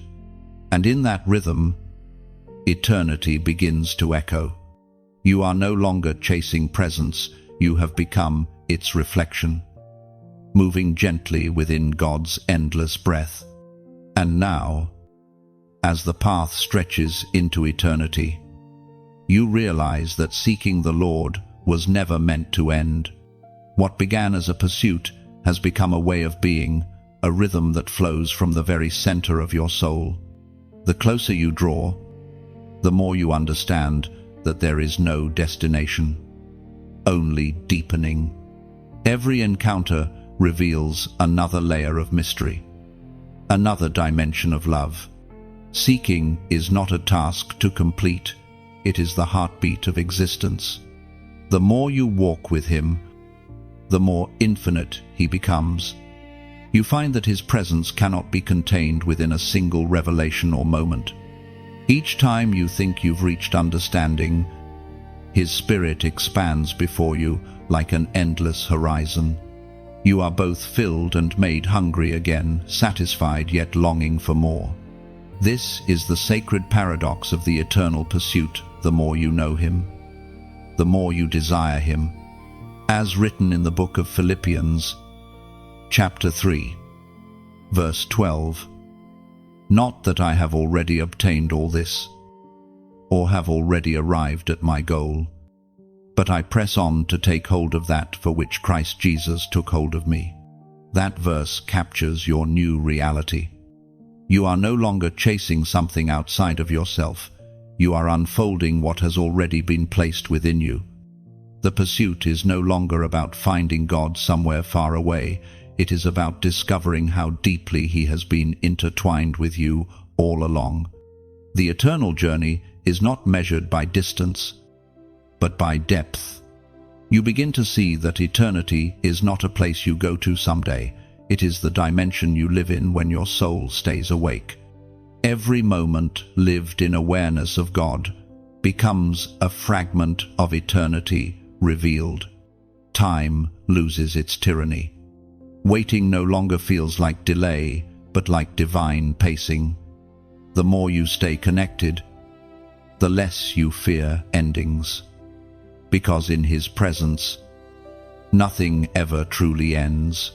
And in that rhythm, eternity begins to echo. You are no longer chasing presence, you have become its reflection, moving gently within God's endless breath. And now, as the path stretches into eternity, you realize that seeking the Lord was never meant to end. What began as a pursuit has become a way of being, a rhythm that flows from the very center of your soul. The closer you draw, the more you understand that there is no destination, only deepening. Every encounter reveals another layer of mystery, another dimension of love. Seeking is not a task to complete, it is the heartbeat of existence. The more you walk with Him, the more infinite He becomes. You find that His presence cannot be contained within a single revelation or moment. Each time you think you've reached understanding, His Spirit expands before you like an endless horizon. You are both filled and made hungry again, satisfied yet longing for more. This is the sacred paradox of the eternal pursuit. The more you know Him, the more you desire Him. As written in the book of Philippians, chapter 3, verse 12, "Not that I have already obtained all this, or have already arrived at my goal, but I press on to take hold of that for which Christ Jesus took hold of me." That verse captures your new reality. You are no longer chasing something outside of yourself. You are unfolding what has already been placed within you. The pursuit is no longer about finding God somewhere far away. It is about discovering how deeply He has been intertwined with you all along. The eternal journey is not measured by distance, but by depth. You begin to see that eternity is not a place you go to someday. It is the dimension you live in when your soul stays awake. Every moment lived in awareness of God becomes a fragment of eternity revealed. Time loses its tyranny. Waiting no longer feels like delay, but like divine pacing. The more you stay connected, the less you fear endings. Because in His presence, nothing ever truly ends.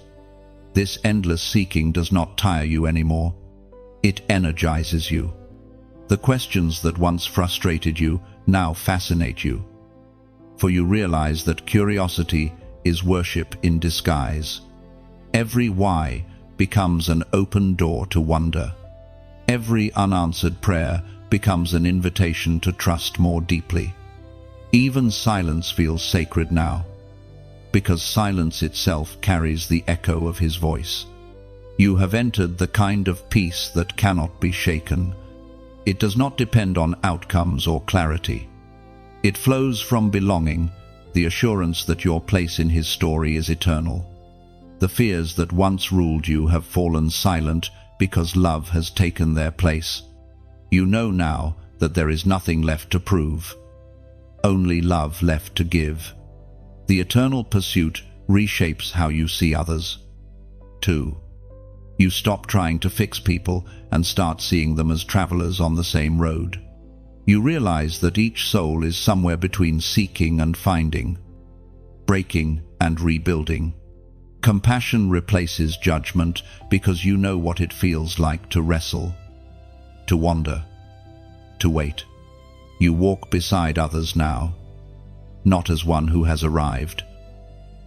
This endless seeking does not tire you anymore. It energizes you. The questions that once frustrated you now fascinate you. for you realize that curiosity is worship in disguise. Every why becomes an open door to wonder. Every unanswered prayer becomes an invitation to trust more deeply. Even silence feels sacred now, because silence itself carries the echo of his voice. You have entered the kind of peace that cannot be shaken. It does not depend on outcomes or clarity. It flows from belonging, the assurance that your place in his story is eternal. The fears that once ruled you have fallen silent because love has taken their place. You know now that there is nothing left to prove, only love left to give. The eternal pursuit reshapes how you see others. 2. You stop trying to fix people and start seeing them as travelers on the same road. You realize that each soul is somewhere between seeking and finding, breaking and rebuilding. Compassion replaces judgment because you know what it feels like to wrestle, to wander, to wait. You walk beside others now, not as one who has arrived,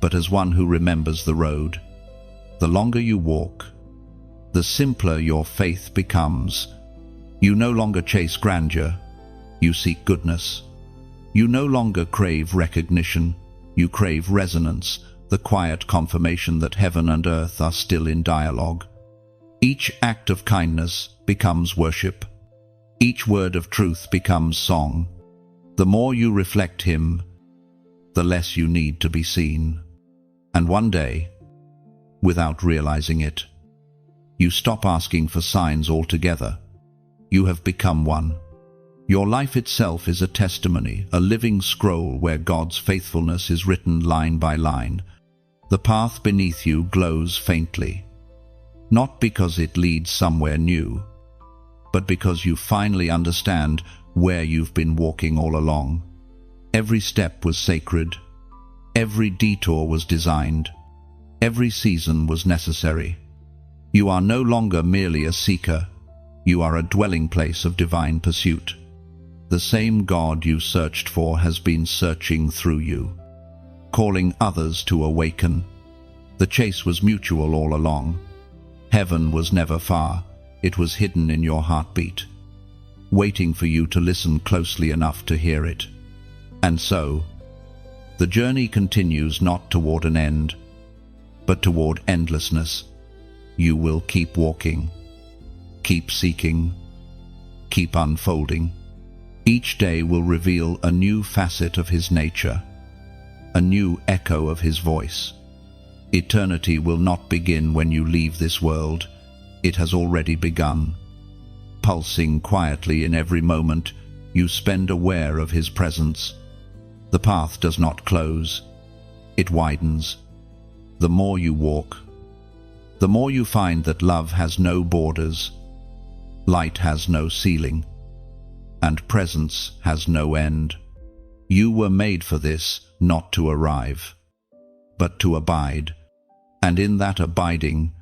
but as one who remembers the road. The longer you walk, the simpler your faith becomes. You no longer chase grandeur, you seek goodness. You no longer crave recognition, you crave resonance, the quiet confirmation that heaven and earth are still in dialogue. Each act of kindness becomes worship. Each word of truth becomes song. The more you reflect him, the less you need to be seen. And one day, without realizing it, you stop asking for signs altogether. You have become one. Your life itself is a testimony, a living scroll where God's faithfulness is written line by line. The path beneath you glows faintly, not because it leads somewhere new, but because you finally understand where you've been walking all along. Every step was sacred. Every detour was designed. Every season was necessary. You are no longer merely a seeker. You are a dwelling place of divine pursuit. The same God you searched for has been searching through you, calling others to awaken. The chase was mutual all along. Heaven was never far. It was hidden in your heartbeat, waiting for you to listen closely enough to hear it. And so, the journey continues not toward an end, but toward endlessness. You will keep walking, keep seeking, keep unfolding. Each day will reveal a new facet of his nature, a new echo of his voice. Eternity will not begin when you leave this world. It has already begun. Pulsing quietly in every moment, you spend aware of his presence. The path does not close. It widens. The more you walk, the more you find that love has no borders, light has no ceiling, and presence has no end. You were made for this, not to arrive, but to abide. And in that abiding,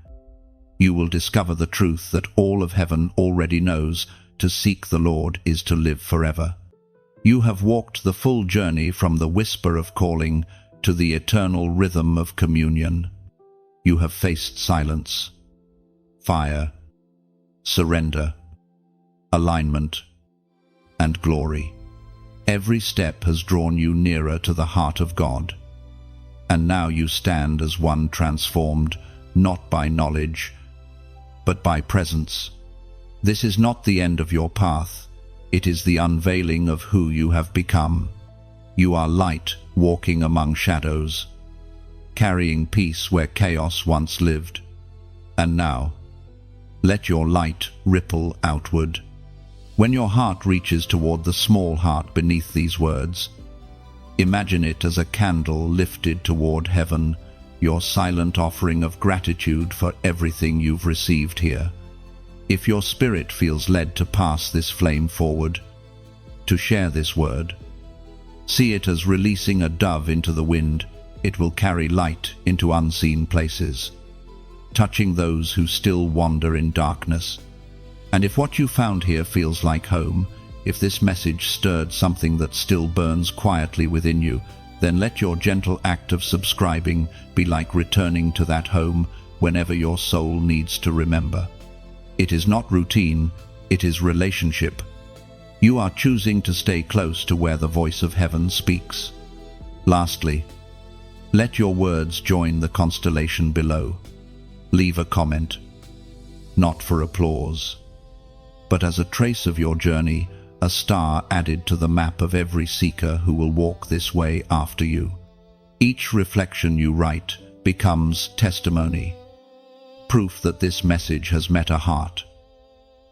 you will discover the truth that all of heaven already knows: to seek the Lord is to live forever. You have walked the full journey from the whisper of calling to the eternal rhythm of communion. You have faced silence, fire, surrender, alignment, and glory. Every step has drawn you nearer to the heart of God. And now you stand as one transformed, not by knowledge, but by presence. This is not the end of your path. It is the unveiling of who you have become. You are light walking among shadows, carrying peace where chaos once lived. And now, let your light ripple outward. When your heart reaches toward the small heart beneath these words, imagine it as a candle lifted toward heaven, your silent offering of gratitude for everything you've received here. If your spirit feels led to pass this flame forward, to share this word, see it as releasing a dove into the wind. It will carry light into unseen places, touching those who still wander in darkness. And if what you found here feels like home, If this message stirred something that still burns quietly within you, then let your gentle act of subscribing be like returning to that home whenever your soul needs to remember. It is not routine, it is relationship. You are choosing to stay close to where the voice of heaven speaks. Lastly, let your words join the constellation below. Leave a comment, not for applause, but as a trace of your journey, a star added to the map of every seeker who will walk this way after you. Each reflection you write becomes testimony, proof that this message has met a heart,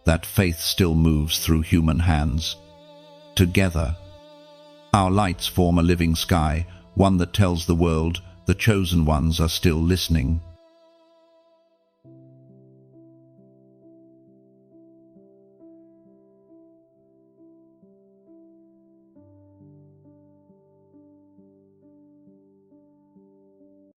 that faith still moves through human hands. Together, our lights form a living sky, one that tells the world the chosen ones are still listening.